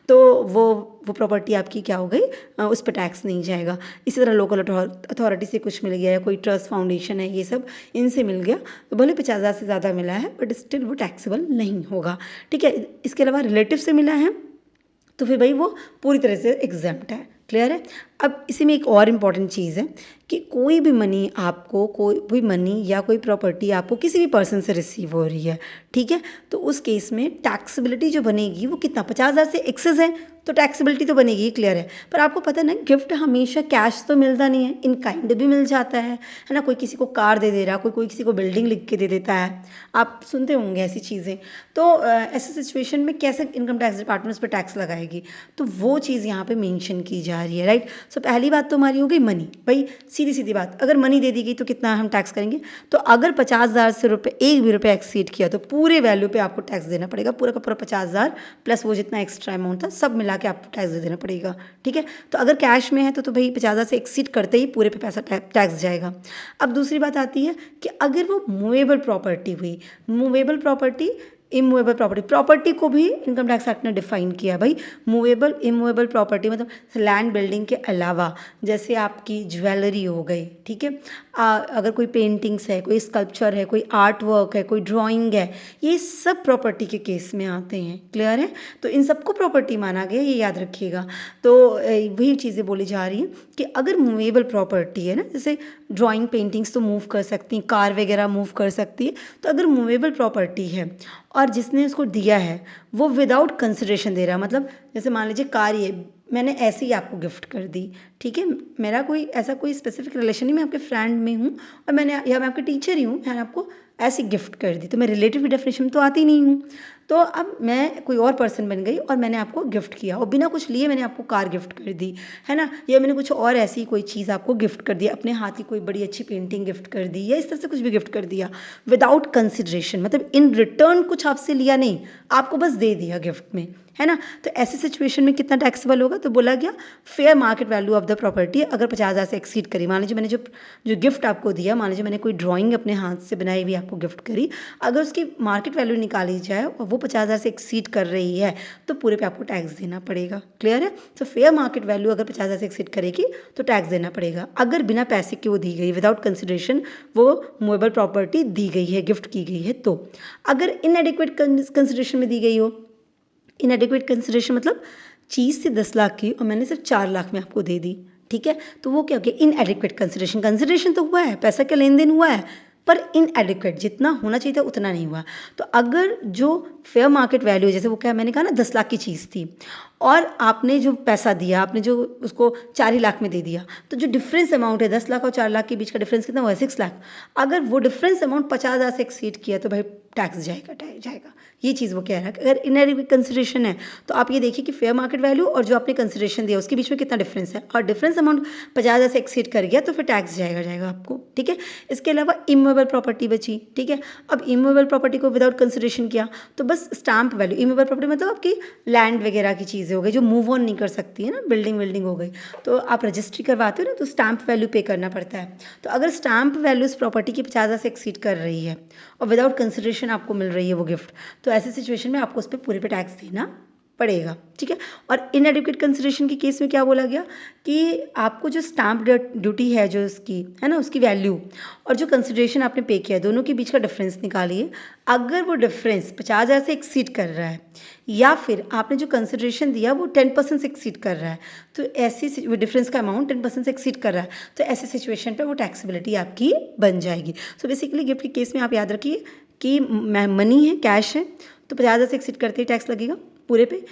तो वो प्रॉपर्टी आपकी क्या हो गई, उस पर टैक्स नहीं जाएगा। इसी तरह लोकल अथॉरिटी से कुछ मिल गया या कोई ट्रस्ट फाउंडेशन है, ये सब इनसे मिल गया तो भले 50,000 से ज़्यादा मिला है बट स्टिल वो टैक्सेबल नहीं होगा, ठीक है। इसके अलावा रिलेटिव से मिला है तो फिर भाई वो पूरी तरह से एग्जैम्प्ट है, क्लियर है। अब इसी में एक और इम्पॉर्टेंट चीज़ है कि कोई भी मनी आपको, कोई भी मनी या कोई प्रॉपर्टी आपको किसी भी पर्सन से रिसीव हो रही है, ठीक है, तो उस केस में टैक्सेबिलिटी जो बनेगी वो कितना, 50,000 से एक्सेस है तो टैक्सेबिलिटी तो बनेगी, क्लियर है। पर आपको पता है ना, गिफ्ट हमेशा कैश तो मिलता नहीं है, इन काइंड भी मिल जाता है ना। कोई किसी को कार दे दे रहा, कोई किसी को बिल्डिंग लिख के दे देता है, आप सुनते होंगे ऐसी चीज़ें। तो ऐसे सिचुएशन में कैसे इनकम टैक्स डिपार्टमेंट उस पर टैक्स लगाएगी, तो वो चीज़ यहाँ पे मेंशन की जा रही है, राइट। सो पहली बात तो हमारी हो गई मनी, भाई सीधी सीधी बात, अगर मनी दे दी गई तो कितना हम टैक्स करेंगे, तो अगर 50,000 से रुपये एक भी रुपये एक्सीड किया तो पूरे वैल्यू पे आपको टैक्स देना पड़ेगा, पूरा का पूरा 50,000 प्लस वो जितना एक्स्ट्रा अमाउंट था सब मिला के आपको टैक्स दे देना पड़ेगा, ठीक है। तो अगर कैश में है तो भाई 50,000 से एक्सीड करते ही पूरे पे पैसा टैक्स जाएगा। अब दूसरी बात आती है कि अगर वो मूवेबल प्रॉपर्टी हुई, मूवेबल प्रॉपर्टी, इमूवेबल प्रॉपर्टी को भी इनकम टैक्स एक्ट ने डिफाइन किया भाई, मूवेबल इमूवेबल प्रॉपर्टी मतलब लैंड बिल्डिंग के अलावा जैसे आपकी ज्वेलरी हो गई, ठीक है, अगर कोई पेंटिंग्स है, कोई स्कल्पचर है, कोई आर्ट वर्क है, कोई ड्राइंग है, ये सब प्रॉपर्टी के केस में आते हैं, क्लियर है। तो इन सबको प्रॉपर्टी माना गया, ये याद रखिएगा। तो वही चीज़ें बोली जा रही हैं कि अगर मूवेबल प्रॉपर्टी है ना, जैसे ड्राइंग पेंटिंग्स तो मूव कर सकती हैं, कार वगैरह मूव कर सकती है, तो अगर मूवेबल प्रॉपर्टी है और जिसने उसको दिया है वो विदाउट कंसिडरेशन दे रहा है, मतलब जैसे मान लीजिए कार ये मैंने ऐसे ही आपको गिफ्ट कर दी, ठीक है, मेरा कोई ऐसा कोई स्पेसिफिक रिलेशन नहीं, मैं आपके फ्रेंड में हूँ और मैंने, या मैं आपके टीचर ही हूँ, मैंने आपको ऐसी गिफ्ट कर दी, तो मैं रिलेटिव की डेफिनेशन तो आती नहीं हूँ। तो अब मैं कोई और पर्सन बन गई और मैंने आपको गिफ्ट किया और बिना कुछ लिए मैंने आपको कार गिफ्ट कर दी, है ना, या मैंने कुछ और ऐसी कोई चीज़ आपको गिफ्ट कर दी, अपने हाथ की कोई बड़ी अच्छी पेंटिंग गिफ्ट कर दी या इस तरह से कुछ भी गिफ्ट कर दिया विदाउट कंसिडरेशन, मतलब इन रिटर्न कुछ आपसे लिया नहीं, आपको बस दे दिया गिफ्ट में, है ना। तो ऐसी सिचुएशन में कितना टैक्सेबल होगा, तो बोला गया fair market value of the property अगर 50,000 से एक्सीड करी, मान लीजिए मैंने जो गिफ्ट आपको दिया, मान लीजिए मैंने कोई ड्राइंग अपने हाथ से बनाई हुई आपको गिफ्ट करी, अगर उसकी मार्केट वैल्यू निकाली जाए और वो 50,000 से एक्सीड कर रही है तो पूरे पे आपको टैक्स देना पड़ेगा, क्लियर है। तो फेयर मार्केट वैल्यू अगर 50,000 से एक्सीड करेगी तो टैक्स देना पड़ेगा। अगर बिना पैसे के वो दी गई, विदाउट कंसिडरेशन वो मूवेबल प्रॉपर्टी दी गई है, गिफ्ट की गई है, तो अगर इनएडिक्वेट कंसिडरेशन में दी गई हो, इनएडिक्वेट कंसिडरेशन मतलब चीज़ से 10 लाख की और मैंने सिर्फ 4 लाख में आपको दे दी, ठीक है, तो वो क्या हो गया, इनएडिक्वेट कंसिडरेशन। कंसिडरेशन तो हुआ है, पैसा का लेन देन हुआ है, पर इनएडिक्वेट, जितना होना चाहिए था उतना नहीं हुआ। तो अगर जो फेयर मार्केट वैल्यू, जैसे वो क्या मैंने कहा ना 10 लाख की चीज़ थी और आपने जो पैसा दिया, आपने जो उसको 4 ही लाख में दे दिया, तो जो डिफरेंस अमाउंट है 10 लाख और 4 लाख के बीच का डिफरेंस कितना हुआ है, 6 लाख। अगर वो डिफरेंस अमाउंट 50,000 से एक्सीड किया तो भाई टैक्स जाएगा, ये चीज़ वो कह रहा है। अगर इनएडिक्वेट कंसिडरेशन है तो आप ये देखिए कि फेयर मार्केट वैल्यू और जो आपने कंसिडरेशन दिया उसके बीच में कितना डिफरेंस है, और डिफरेंस अमाउंट 50,000 से एक्सीड कर गया तो फिर टैक्स जाएगा आपको, ठीक है। इसके अलावा इमूवेबल प्रॉपर्टी बची, ठीक है। अब इमूवेबल प्रॉपर्टी को विदाउट कंसिडरेशन किया तो बस स्टैम्प वैल्यू, इमूवेबल प्रॉपर्टी मतलब आपकी लैंड वगैरह की चीज़ें हो गई जो मूव ऑन नहीं कर सकती है ना, बिल्डिंग हो गई, तो आप रजिस्ट्री करवाते हो ना तो स्टैम्प वैल्यू पे करना पड़ता है। तो अगर स्टैम्प वैल्यू इस प्रॉपर्टी की 50,000 से एक्सीड कर रही है और विदाउट कंसिडरेशन आपको मिल रही है वो गिफ्ट, तो ऐसी सिचुएशन में आपको उस पर पूरे पे टैक्स देना पड़ेगा, ठीक है। और इनएडिक्वेट कंसिडरेशन के केस में क्या बोला गया कि आपको जो स्टैम्प ड्यूटी है जो उसकी है ना, उसकी वैल्यू और जो कंसिडरेशन आपने पे किया दोनों के बीच का डिफरेंस निकालिए। अगर वो डिफरेंस 50,000 से एक्सीड कर रहा है या फिर आपने जो कंसिडरेशन दिया वो 10% से एक्सीड कर रहा है, तो ऐसी डिफरेंस का अमाउंट 10% से एक्सीड कर रहा है, तो ऐसी सिचुएशन पे वो टैक्सेबिलिटी आपकी बन जाएगी। सो बेसिकली गिफ्ट के केस में आप याद रखिए कि मनी है, कैश है, तो 50,000 से एक्सीड करते ही टैक्स लगेगा पूरे पे।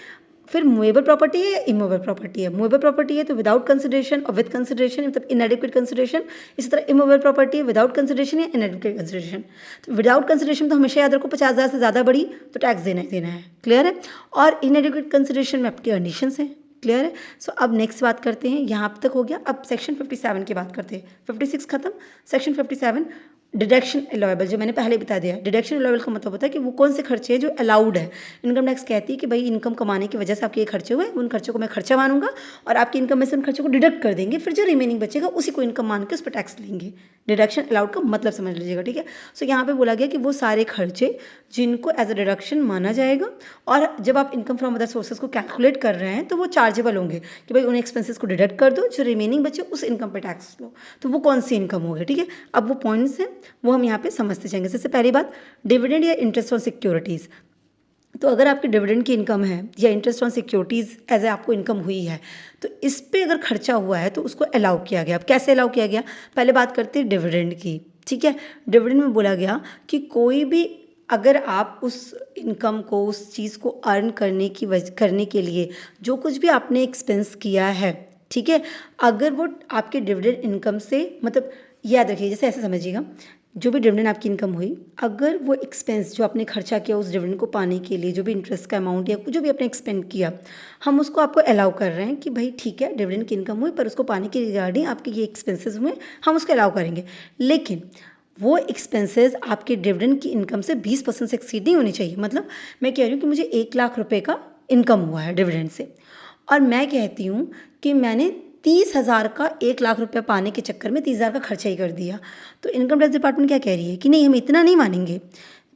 फिर मूवेबल प्रॉपर्टी है या इमूवेबल प्रॉपर्टी है। मूवेबल प्रॉपर्टी है तो विदाउट कंसिडरेशन और विद कंसिडरेशन, मतलब इनएडिक्वेट कंसिडरेशन। इसी तरह इमूवेबल प्रॉपर्टी है विदाउट कंसिडरेशन या इनएडिक्वेट कंसिडरेशन। तो विदाउट कंसिडरेशन तो हमेशा याद रखो 50,000 से ज़्यादा बड़ी तो टैक्स देना ही देना है, क्लियर है। और इनएडिक्वेट कंसिडरेशन में आपकी कंडीशंस हैं, क्लियर है। सो अब नेक्स्ट बात करते हैं, यहाँ तक हो गया। अब सेक्शन 57 की बात करते हैं। 56 खत्म, सेक्शन 57 डिडक्शन अलाउएबल, जो मैंने पहले बता दिया। डिडक्शन अलाउएबल का मतलब होता है कि वो कौन से खर्चे हैं जो अलाउड है। इनकम टैक्स कहती है कि भाई इनकम कमाने की वजह से आपके ये खर्चे हुए, उन खर्चों को मैं खर्चा मानूंगा और आपकी इनकम में से उन खर्चों को डिडक्ट कर देंगे, फिर जो रिमेनिंग बचेगा उसी को इनकम मान के उस पर टैक्स लेंगे। डिडक्शन अलाउड का मतलब समझ लीजिएगा, ठीक है। सो यहाँ पे बोला गया कि वो सारे खर्चे जिनको एज अ डिडक्शन माना जाएगा, और जब आप इनकम फ्रॉम अदर सोर्सेज को कैलकुलेट कर रहे हैं तो वो चार्जेबल होंगे कि भाई उन एक्सपेंसेस को डिडक्ट कर दो, जो रिमेनिंग बचे उस इनकम पे टैक्स लो। तो वो कौन सी इनकम होगी, ठीक है। अब वो पॉइंट्स हैं वो हम यहाँ पे समझते जाएंगे। सबसे पहली बात, डिविडेंड या इंटरेस्ट ऑन सिक्योरिटीज़। तो अगर आपकी डिविडेंड की इनकम है या interest on securities as a आपको इनकम हुई है, तो इस पे अगर खर्चा हुआ है तो उसको अलाउ किया गया। अब कैसे अलाउ किया गया, पहले बात करते हैं डिविडेंड की, ठीक है। डिविडेंड में बोला गया कि कोई भी, अगर आप उस इनकम को, उस चीज़ को अर्न करने के लिए जो कुछ भी आपने एक्सपेंस किया है, ठीक है, अगर वो आपके डिविडेंड इनकम से, मतलब याद रखिए, जैसे ऐसे समझिएगा, जो भी डिविडेंड आपकी इनकम हुई, अगर वो एक्सपेंस जो आपने खर्चा किया उस डिविडेंड को पाने के लिए, जो भी इंटरेस्ट का अमाउंट या जो भी आपने एक्सपेंड किया, हम उसको आपको अलाउ कर रहे हैं कि भाई ठीक है डिविडेंड की इनकम हुई पर उसको पाने के रिगार्डिंग आपके ये एक्सपेंसेस हुए, हम उसको अलाउ करेंगे। लेकिन वो एक्सपेंसेस आपके डिविडेंड की इनकम से 20% से एक्सीड नहीं होनी चाहिए। मतलब मैं कह रही हूँ कि मुझे 1 लाख रुपए का इनकम हुआ है डिविडेंड से, और मैं कहती हूँ कि मैंने 30,000 का 1 लाख रुपया पाने के चक्कर में 30,000 का खर्चा ही कर दिया, तो इनकम टैक्स डिपार्टमेंट क्या कह रही है कि नहीं, हम इतना नहीं मानेंगे,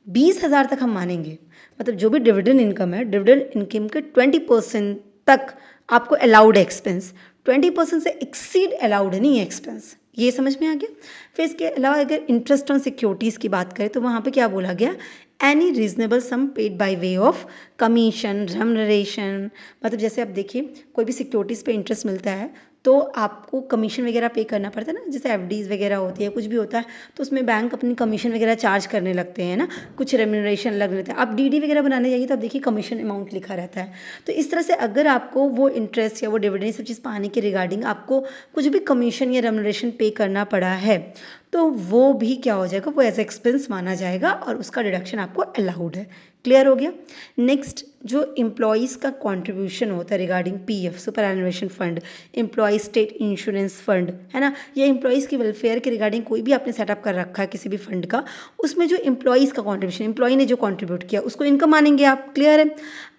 20,000 तक हम मानेंगे। मतलब जो भी डिविडेंड इनकम है, डिविडेंड इनकम के 20% तक आपको अलाउड है एक्सपेंस, 20% से एक्सीड अलाउड नहीं है एक्सपेंस। ये समझ में आ गया। फिर इसके अलावा अगर इंटरेस्ट ऑन सिक्योरिटीज़ की बात करें तो वहाँ पे क्या बोला गया, any reasonable sum paid by way of commission, remuneration. मतलब जैसे आप देखिए कोई भी सिक्योरिटीज़ पे इंटरेस्ट मिलता है तो आपको कमीशन वगैरह पे करना पड़ता है ना, जैसे एफडीज़ वगैरह होती है, कुछ भी होता है तो उसमें बैंक अपनी कमीशन वगैरह चार्ज करने लगते हैं ना, कुछ रेम्यूनरेशन लग रहता है। आप डीडी वगैरह बनाने जाइए तो आप देखिए कमीशन अमाउंट लिखा रहता है। तो इस तरह से अगर आपको वो इंटरेस्ट या वो डिविडेंड सब चीज़ पाने के रिगार्डिंग आपको कुछ भी कमीशन या रेम्यूनरेशन पे करना पड़ा है तो वो भी क्या हो जाएगा, वो एज एक्सपेंस माना जाएगा और उसका डिडक्शन आपको अलाउड है। क्लियर हो गया। नेक्स्ट, जो एम्प्लॉयज़ का कंट्रीब्यूशन होता है regarding PF, superannuation fund, employ state insurance fund, है ना, या एम्प्लॉयज़ की वेलफेयर के रिगार्डिंग कोई भी आपने सेटअप कर रखा है किसी भी फंड का, उसमें जो एम्प्लॉयज़ का कॉन्ट्रीब्यूशन, एम्प्लॉय ने जो कॉन्ट्रीब्यूट किया उसको इनकम मानेंगे आप। क्लियर है।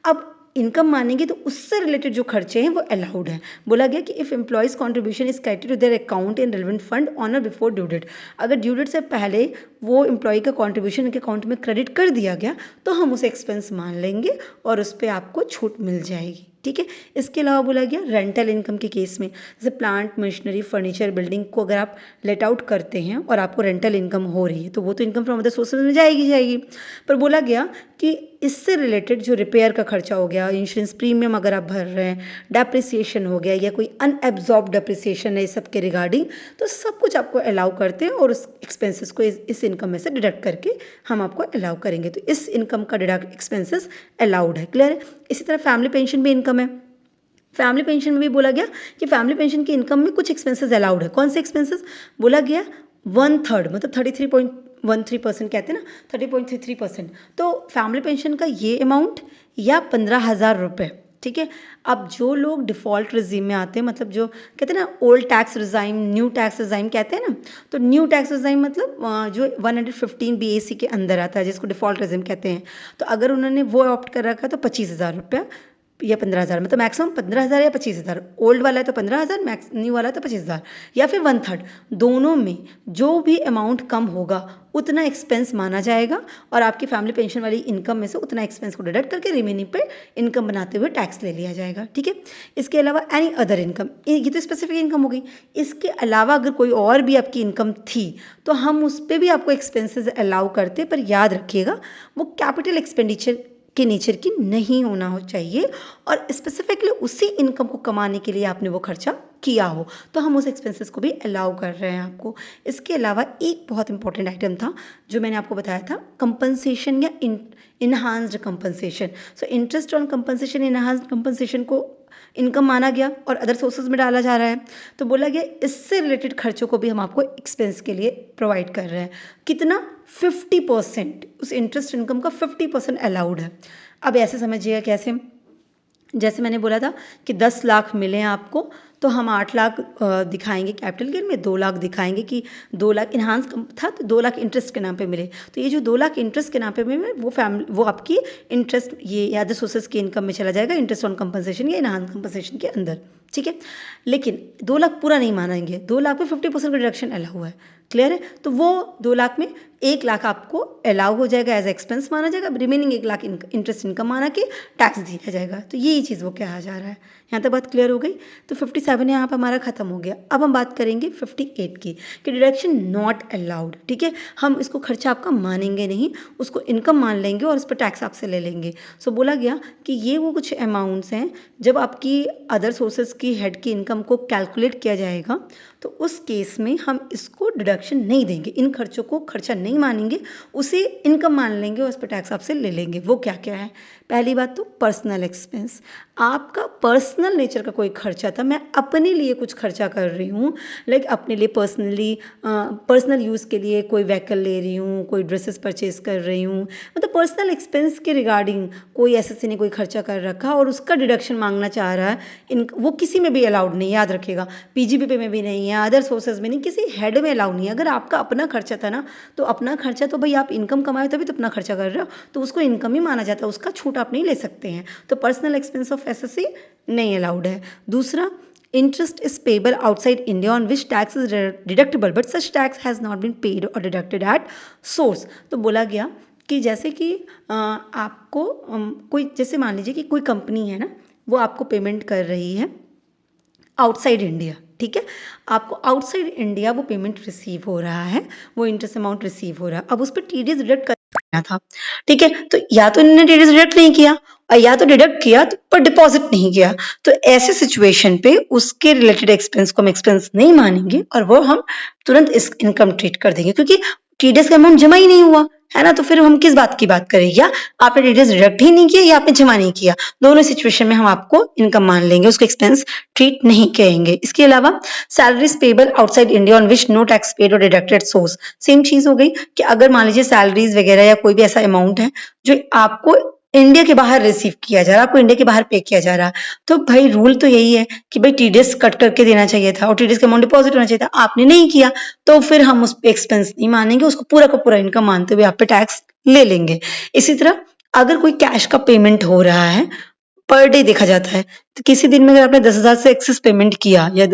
अब इनकम मानेंगे तो उससे रिलेटेड जो खर्चे हैं वो अलाउड है। बोला गया कि if employees contribution is credited to their account in relevant fund on और बिफोर ड्यू डेट, अगर ड्यू डेट से पहले वो एम्प्लॉय का कॉन्ट्रीब्यूशन इनके अकाउंट में क्रेडिट कर दिया गया तो हम उसे एक्सपेंस मान लेंगे और उस पर आपको छूट मिल जाएगी। ठीक है। इसके अलावा बोला गया रेंटल इनकम के केस में, जैसे प्लांट, मशीनरी, फर्नीचर, बिल्डिंग को अगर आप लेट आउट करते हैं और आपको रेंटल इनकम हो रही है तो वो तो इनकम फ्रॉम अदर सोर्सेज में जाएगी। पर बोला गया कि इससे रिलेटेड जो रिपेयर का खर्चा हो गया, इंश्योरेंस प्रीमियम अगर आप भर रहे हैं, डेप्रिसिएशन हो गया या कोई अनएब्जॉर्ब डेप्रिसिएशन है, इस सब के रिगार्डिंग तो सब कुछ आपको अलाउ करते हैं और उस एक्सपेंसेस को इस इनकम में से डिडक्ट करके हम आपको अलाउ करेंगे। तो इस इनकम का डिडक्ट एक्सपेंसेस अलाउड है। क्लियर है। इसी तरह फैमिली पेंशन भी इनकम है। फैमिली पेंशन में भी बोला गया कि फैमिली पेंशन की इनकम में कुछ एक्सपेंसेस अलाउड है। कौन से एक्सपेंसेस बोला गया, 1/3 मतलब 33.13% कहते हैं ना, 30.33%। तो फैमिली पेंशन का ये अमाउंट या 15,000 रुपये। ठीक है। अब जो लोग डिफ़ॉल्ट रिजीम में आते हैं, मतलब जो कहते हैं ना old tax regime, new tax regime कहते हैं ना, तो न्यू टैक्स रिजाइम मतलब जो 115 BAC के अंदर आता है जिसको डिफ़ॉल्ट रिजीम कहते हैं, तो अगर उन्होंने वो ऑप्ट कर रखा है तो 25,000 रुपया या 15,000, मतलब मैक्सिमम 15,000 या 25,000। ओल्ड वाला है तो 15,000, मैक्स न्यू वाला है तो 25,000, या फिर 1/3। दोनों में जो भी अमाउंट कम होगा उतना एक्सपेंस माना जाएगा और आपकी फैमिली पेंशन वाली इनकम में से उतना एक्सपेंस को डिडक्ट करके रिमेनिंग पे इनकम बनाते हुए टैक्स ले लिया जाएगा। ठीक है। इसके अलावा एनी अदर इनकम, ये तो स्पेसिफिक इनकम हो गई। इसके अलावा अगर कोई और भी आपकी इनकम थी तो हम उस पर भी आपको एक्सपेंसेस अलाउ करते, पर याद रखिएगा वो कैपिटल एक्सपेंडिचर के नेचर की नहीं होना हो चाहिए और स्पेसिफिकली उसी इनकम को कमाने के लिए आपने वो खर्चा किया हो, तो हम उस एक्सपेंसेस को भी अलाउ कर रहे हैं आपको। इसके अलावा एक बहुत इंपॉर्टेंट आइटम था जो मैंने आपको बताया था, कंपनसेशन या enhanced compensation. So interest on compensation, enhanced compensation को इनकम माना गया और अदर सोर्सेज में डाला जा रहा है, तो बोला गया इससे रिलेटेड खर्चों को भी हम आपको एक्सपेंस के लिए प्रोवाइड कर रहे हैं। कितना? 50%, उस इंटरेस्ट इनकम का 50% अलाउड है। अब ऐसे समझिएगा कैसे, जैसे मैंने बोला था कि 10 लाख मिले आपको, तो हम 8 लाख दिखाएंगे कैपिटल गेन में, 2 लाख दिखाएंगे कि 2 लाख इन्हांस था, तो 2 लाख इंटरेस्ट के नाम पे मिले। तो ये जो 2 लाख इंटरेस्ट के नाम पे मिले वो आपकी इंटरेस्ट ये अदर सोर्सेज की इनकम में चला जाएगा, इंटरेस्ट ऑन कंपनसेशन या इन्हांस कंपनसेशन के अंदर, ठीक है। लेकिन 2 लाख पूरा नहीं मानेंगे, 2 लाख में 50% का डिडक्शन अलाउ हुआ है, क्लियर है। तो वो 2 लाख में 1 लाख आपको अलाउ हो जाएगा, एज एक्सपेंस माना जाएगा, रिमेनिंग 1 लाख इंटरेस्ट इनकम माना के टैक्स दिया जाएगा। तो यही चीज़ वो कहा जा रहा है। यहाँ तक बात क्लियर हो गई। तो 57 यहाँ पर हमारा खत्म हो गया। अब हम बात करेंगे 58 की, कि डिडक्शन नॉट अलाउड, ठीक है। हम इसको खर्चा आपका मानेंगे नहीं, उसको इनकम मान लेंगे और उस पर टैक्स आपसे ले लेंगे। सो बोला गया कि ये वो कुछ अमाउंट्स हैं, जब आपकी अदर सोर्सेज की हेड की इनकम को कैलकुलेट किया जाएगा तो उस केस में हम इसको डिडक्शन नहीं देंगे, इन खर्चों को खर्चा नहीं मानेंगे, उसे इनकम मान लेंगे और उस पर टैक्स आपसे ले लेंगे। वो क्या क्या है? पहली बात तो पर्सनल एक्सपेंस, आपका पर्सनल नेचर का कोई खर्चा था, मैं अपने लिए कुछ खर्चा कर रही हूँ, लाइक अपने लिए पर्सनल यूज़ के लिए कोई व्हीकल ले रही हूँ, कोई ड्रेसेस परचेज कर रही हूँ, मतलब पर्सनल एक्सपेंस के रिगार्डिंग कोई एसएससी ने कोई खर्चा कर रखा और उसका डिडक्शन मांगना चाह रहा है, वो किसी में भी अलाउड नहीं, याद रखिएगा, पीजीबीपी में भी नहीं है, अदर सोर्सेज में नहीं, किसी हेड में अलाउ नहीं है। अगर आपका अपना खर्चा था ना, तो अपना खर्चा तो भाई आप इनकम कमाए तभी तो अपना खर्चा कर रहे हो, तो उसको इनकम ही माना जाता है, उसका छूट आप नहीं ले सकते हैं। तो पर्सनल एक्सपेंस ऑफ एसएससी नहीं अलाउड है। दूसरा, interest is payable outside India on which tax is deductible but such tax has not been paid or deducted at source। तो बोला गया कि जैसे कि आपको कोई, जैसे मान लीजिए कि कोई कंपनी है ना, वो आपको पेमेंट कर रही है आउटसाइड इंडिया, ठीक है, आपको आउटसाइड इंडिया वो पेमेंट रिसीव हो रहा है, वो इंटरेस्ट अमाउंट रिसीव हो रहा है, अब उस पर टीडीएस डिडक्ट करना था, ठीक है। तो या तो इन्होंने टीडीएस डिडक्ट नहीं किया और या तो डिडक्ट किया तो पर डिपॉजिट नहीं किया, तो ऐसे सिचुएशन पे उसके रिलेटेड एक्सपेंस को हम एक्सपेंस नहीं मानेंगे और वो हम तुरंत इस इनकम ट्रीट कर देंगे, क्योंकि टीडीएस का अमाउंट जमा ही नहीं हुआ है ना, तो फिर हम किस बात की बात करें, या आपने टीडीएस डिडक्ट ही नहीं किया या आपने जमा नहीं किया, दोनों सिचुएशन में हम आपको इनकम मान लेंगे, उसको एक्सपेंस ट्रीट नहीं करेंगे। इसके अलावा salaries payable outside India on which no tax paid और डिडक्टेड सोर्स, सेम चीज हो गई कि अगर मान लीजिए सैलरीज वगैरह या कोई भी ऐसा अमाउंट है जो आपको इंडिया के बाहर रिसीव किया जा रहा है, आपको इंडिया के बाहर पे किया जा रहा है, तो भाई रूल तो यही है कि भाई टीडीएस कट करके देना चाहिए था और टीडीएस का अमाउंट डिपॉजिट होना चाहिए था, आपने नहीं किया, तो फिर हम उस पर एक्सपेंस नहीं मानेंगे, उसको पूरा का पूरा इनकम मानते हुए आप पे टैक्स ले लेंगे। इसी तरह अगर कोई कैश का पेमेंट हो रहा है, पर डे देखा जाता है, तो किसी दिन में अगर आपने 10,000 से एक्सेस पेमेंट किया या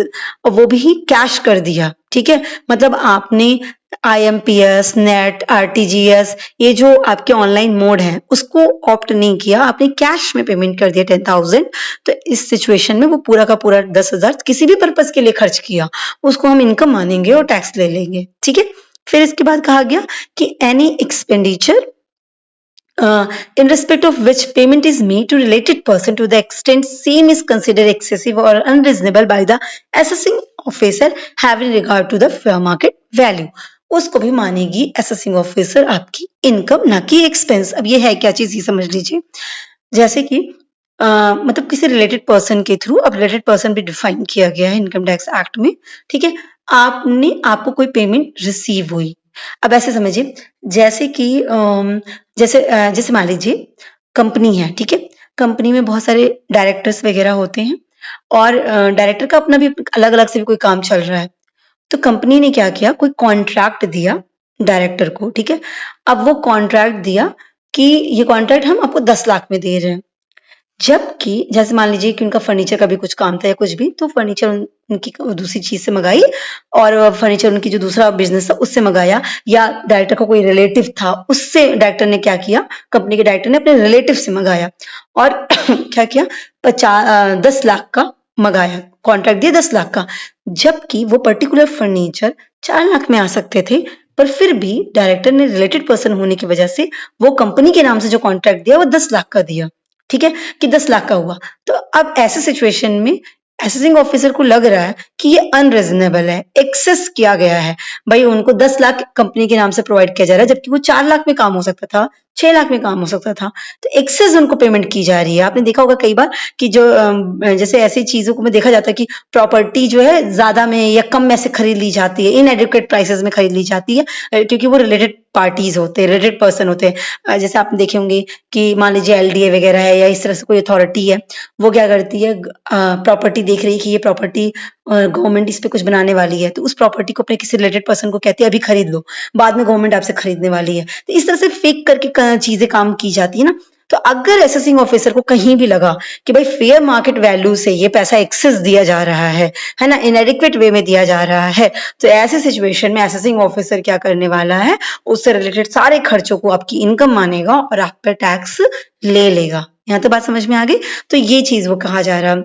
वो भी कैश कर दिया, ठीक है, मतलब आपने आईएमपीएस, नेट, आरटीजीएस, ये जो आपके ऑनलाइन मोड है उसको ऑप्ट नहीं किया, आपने कैश में पेमेंट कर दिया 10,000, तो इस सिचुएशन में वो पूरा का पूरा 10,000 किसी भी पर्पज के लिए खर्च किया, उसको हम इनकम मानेंगे और टैक्स ले लेंगे, ठीक है। फिर इसके बाद कहा गया कि any expenditure in respect of which payment is made to related person to the extent same is considered excessive or unreasonable by the assessing officer having regard to the fair market value, उसको भी मानेगी असेसिंग ऑफिसर आपकी इनकम, ना कि एक्सपेंस। अब ये है क्या चीज, ये समझ लीजिए, जैसे कि मतलब किसी रिलेटेड पर्सन के थ्रू, अब रिलेटेड पर्सन भी डिफाइन किया गया है इनकम टैक्स एक्ट में, ठीक है। आपको कोई पेमेंट रिसीव हुई, अब ऐसे समझिए जैसे कि जैसे मान लीजिए कंपनी है, ठीक है, कंपनी में बहुत सारे डायरेक्टर्स वगैरह होते हैं और डायरेक्टर का अपना भी अलग अलग से भी कोई काम चल रहा है, तो कंपनी ने क्या किया, कोई कॉन्ट्रैक्ट दिया डायरेक्टर को, ठीक है। अब वो कॉन्ट्रैक्ट दिया कि ये कॉन्ट्रैक्ट हम आपको 10 लाख में दे रहे हैं, जबकि जैसे मान लीजिए कि उनका फर्नीचर का भी कुछ काम था या कुछ भी, तो फर्नीचर उनकी दूसरी चीज से मंगाई और फर्नीचर उनकी जो दूसरा बिजनेस था उससे मंगाया, या डायरेक्टर का कोई रिलेटिव था उससे डायरेक्टर ने क्या किया, कंपनी के डायरेक्टर ने अपने रिलेटिव से मंगाया और क्या किया, 10 लाख का मंगाया, कॉन्ट्रैक्ट दिया 10 लाख का, जबकि वो पर्टिकुलर फर्नीचर 4 लाख में आ सकते थे, पर फिर भी डायरेक्टर ने रिलेटेड पर्सन होने की वजह से वो कंपनी के नाम से जो कॉन्ट्रैक्ट दिया वो 10 लाख का दिया, ठीक है, कि 10 लाख का हुआ। तो अब ऐसे सिचुएशन में असेसिंग ऑफिसर को लग रहा है कि ये अनरीजनेबल है, एक्सेस किया गया है। भाई उनको 10 लाख कंपनी के नाम से प्रोवाइड किया जा रहा है, जबकि वो 4 लाख में काम हो सकता था, 6 लाख में काम हो सकता था। तो एक्सेस उनको पेमेंट की जा रही है। आपने देखा होगा कई बार कि जो जैसे ऐसी चीजों को में देखा जाता है कि प्रॉपर्टी जो है ज्यादा में या कम में से खरीद ली जाती है, इनएडिक्वेट प्राइसेस में खरीद ली जाती है, क्योंकि वो रिलेटेड पार्टीज होते हैं, रिलेटेड पर्सन होते हैं। जैसे आप देखे होंगे कि मान लीजिए एलडीए वगैरह है या इस तरह से कोई अथॉरिटी है, वो क्या करती है, प्रॉपर्टी देख रही है कि ये प्रॉपर्टी गवर्नमेंट इस पे कुछ बनाने वाली है, तो उस प्रॉपर्टी को अपने किसी रिलेटेड पर्सन को कहती है अभी खरीद लो, बाद में गवर्नमेंट आपसे खरीदने वाली है। तो इस तरह से फेक करके चीजें काम की जाती है ना। तो अगर असेसिंग ऑफिसर को कहीं भी लगा कि भाई फेयर मार्केट वैल्यू से ये पैसा एक्सेस दिया जा रहा है ना, इनएडिक्वेट वे में दिया जा रहा है, तो ऐसे सिचुएशन में असेसिंग ऑफिसर क्या करने वाला है, उससे रिलेटेड सारे खर्चों को आपकी इनकम मानेगा और आप पे टैक्स ले लेगा। यहाँ तो बात समझ में आ गई। तो ये चीज वो कहा जा रहा।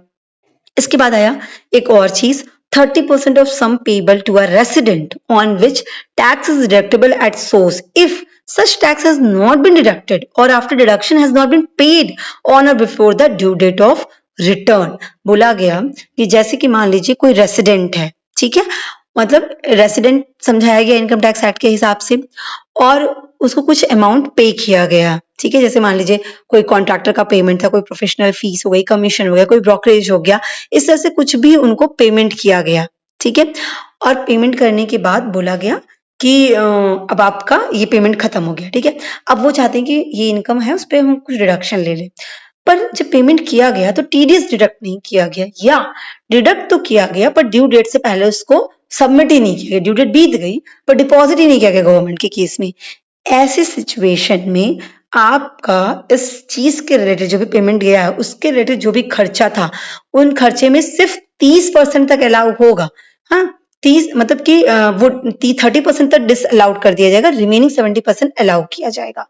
इसके बाद आया एक और चीज, 30% of sum payable to a resident on which tax is deductible at source if such tax has not been deducted or after deduction has not been paid on or before the due date of return। बोला गया कि जैसे कि मान लीजिए कोई रेसिडेंट है, ठीक है, मतलब रेसिडेंट समझाया गया इनकम टैक्स एक्ट के हिसाब से, और उसको कुछ अमाउंट पे किया गया, ठीक है, जैसे मान लीजिए कोई कॉन्ट्रैक्टर का पेमेंट था, कोई प्रोफेशनल फीस हो गई, कमीशन हो गया, कोई ब्रोकरेज हो गया, इस तरह से कुछ भी उनको पेमेंट किया गया, ठीक है। और पेमेंट करने के बाद बोला गया कि अब आपका ये पेमेंट खत्म हो गया, ठीक है। अब वो चाहते हैं कि ये इनकम है उस पर हम कुछ डिडक्शन ले लें, पर जब पेमेंट किया गया तो टीडीएस डिडक्ट नहीं किया गया, या डिडक्ट तो किया गया पर ड्यू डेट से पहले उसको सबमिट ही नहीं किया गया, ड्यू डेट बीत गई पर डिपॉजिट ही नहीं किया गया गवर्नमेंट के केस में। ऐसी सिचुएशन में आपका इस चीज के रिलेटेड जो भी पेमेंट गया है उसके रिलेटेड जो भी खर्चा था, उन खर्चे में सिर्फ 30% तक अलाउ होगा। हाँ, 30 मतलब कि वो 30% तक डिस अलाउड कर दिया जाएगा, रिमेनिंग 70% अलाउ किया जाएगा।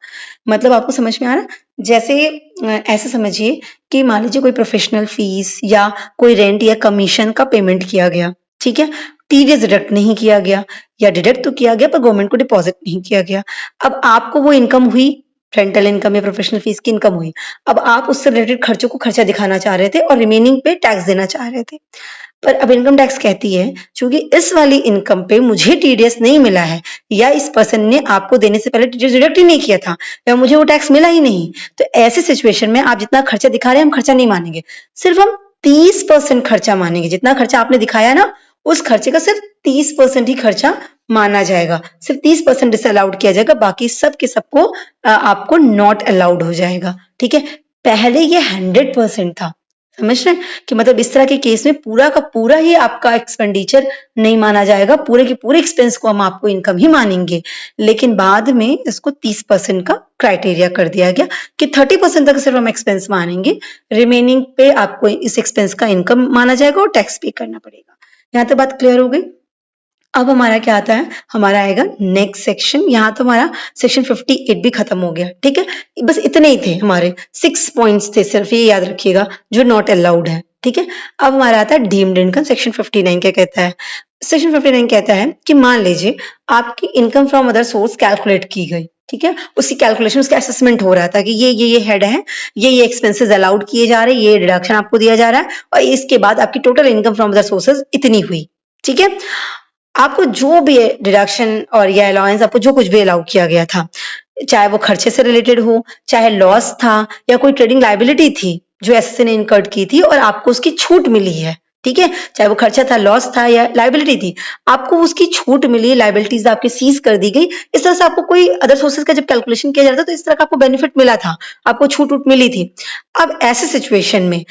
मतलब आपको समझ में आ रहा है? जैसे ऐसे समझिए कि मान लीजिए कोई प्रोफेशनल फीस या कोई रेंट या कमीशन का पेमेंट किया गया, ठीक है, टीडीएस डिडक्ट नहीं किया गया, या डिडक्ट तो किया गया पर गवर्नमेंट को डिपॉजिट नहीं किया गया। अब आपको वो इनकम हुई, रेंटल इनकम या प्रोफेशनल फीस की इनकम हुई, अब आप उससे रिलेटेड खर्चों को खर्चा दिखाना चाह रहे थे और रिमेनिंग पे टैक्स देना चाह रहे थे। पर अब इनकम टैक्स कहती है क्योंकि इस वाली इनकम पे मुझे टीडीएस नहीं मिला है, या इस पर्सन ने आपको देने से पहले टीडीएस डिडक्ट ही नहीं किया था, या मुझे वो टैक्स मिला ही नहीं, तो ऐसी सिचुएशन में आप जितना खर्चा दिखा रहे हैं हम खर्चा नहीं मानेंगे, सिर्फ हम 30% खर्चा मानेंगे। जितना खर्चा आपने दिखाया ना उस खर्चे का सिर्फ 30% ही खर्चा माना जाएगा, सिर्फ 30% डिसअलाउड किया जाएगा, बाकी सब के सबको आपको नॉट अलाउड हो जाएगा, ठीक है। पहले ये 100% था, समझ रहे हैं कि मतलब इस तरह के केस में पूरा का पूरा ही आपका एक्सपेंडिचर नहीं माना जाएगा, पूरे के पूरे एक्सपेंस को हम आपको इनकम ही मानेंगे। लेकिन बाद में इसको 30% का क्राइटेरिया कर दिया गया कि 30% तक सिर्फ हम एक्सपेंस मानेंगे, रिमेनिंग पे आपको इस एक्सपेंस का इनकम माना जाएगा और टैक्स पे करना पड़ेगा। यहाँ तक बात क्लियर हो गई। अब हमारा क्या आता है, हमारा आएगा नेक्स्ट सेक्शन। यहाँ तो हमारा सेक्शन 58 भी खत्म हो गया, ठीक है। बस इतने ही थे हमारे 6 पॉइंट्स थे, सिर्फ ये याद रखिएगा जो नॉट अलाउड है, ठीक है। अब हमारा आता है डीम्ड इनकम। सेक्शन 59 क्या कहता है? सेक्शन 59 कहता है कि मान लीजिए आपकी income from other source calculate की गई, ठीक है, उसकी कैलकुलेशन, उसका असेसमेंट हो रहा था कि ये हेड है, ये एक्सपेंसेस अलाउड किए जा रहे हैं, ये डिडक्शन आपको दिया जा रहा है, और इसके बाद आपकी total income from other sources इतनी हुई, ठीक है। आपको जो भी डिडक्शन और या अलाउंस, आपको जो कुछ भी अलाउ किया गया था, चाहे वो खर्चे से रिलेटेड हो, चाहे लॉस था, या कोई ट्रेडिंग लाइबिलिटी थी जो एसएससी ने इनकर्ड की थी और आपको उसकी छूट मिली है, ठीक है, चाहे वो खर्चा था, लॉस था या लाइबिलिटी थी, आपको उसकी छूट मिली, लाइबिलिटीज आपकी सीज कर दी गई। इस तरह से आपको कोई अदर सोर्सेज का जब कैलकुलेशन किया जाता था तो इस तरह का आपको बेनिफिट मिला था, आपको छूट मिली थी। अब ऐसे सिचुएशन में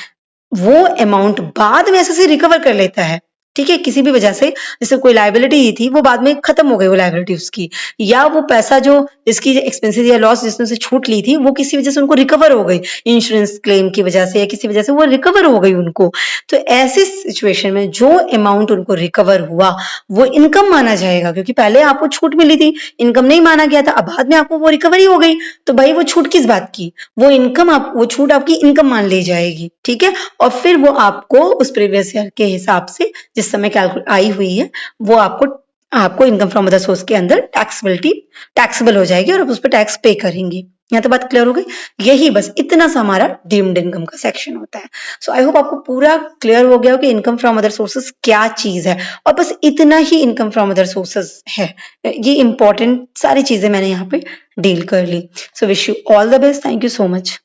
वो अमाउंट बाद में एसएससी रिकवर कर लेता है, ठीक है, किसी भी वजह से, जैसे कोई लाइबिलिटी थी वो बाद में खत्म हो गई वो लाइबिलिटी उसकी, या वो पैसा जो इसकी एक्सपेंसेस या लॉस जिसने से छूट ली थी वो किसी वजह से उनको रिकवर हो गई, इंश्योरेंस क्लेम की वजह से या किसी वजह से वो रिकवर हो गई उनको। तो ऐसी सिचुएशन में जो अमाउंट उनको रिकवर हुआ वो इनकम माना जाएगा, क्योंकि पहले आपको छूट मिली थी, इनकम नहीं माना गया था, अब बाद में आपको वो रिकवरी हो गई, तो भाई वो छूट किस बात की, वो इनकम, आप वो छूट आपकी इनकम मान ली जाएगी, ठीक है। और फिर वो आपको उस प्रीवियस ईयर के हिसाब से जिस समय कैलकुलेट आई हुई है वो आपको आपको इनकम फ्रॉम अदर सोर्स के अंदर टैक्सेबल हो जाएगी और आप उस पर टैक्स पे करेंगे। यहाँ तो बात क्लियर हो गई। यही बस इतना सा हमारा डीम्ड इनकम का सेक्शन होता है। सो आई होप आपको पूरा क्लियर हो गया हो कि इनकम फ्रॉम अदर सोर्सेज क्या चीज है, और बस इतना ही इनकम फ्रॉम अदर सोर्सेज है। ये इंपॉर्टेंट सारी चीजें मैंने यहाँ पे डील कर ली। So wish you all the best. Thank you so much.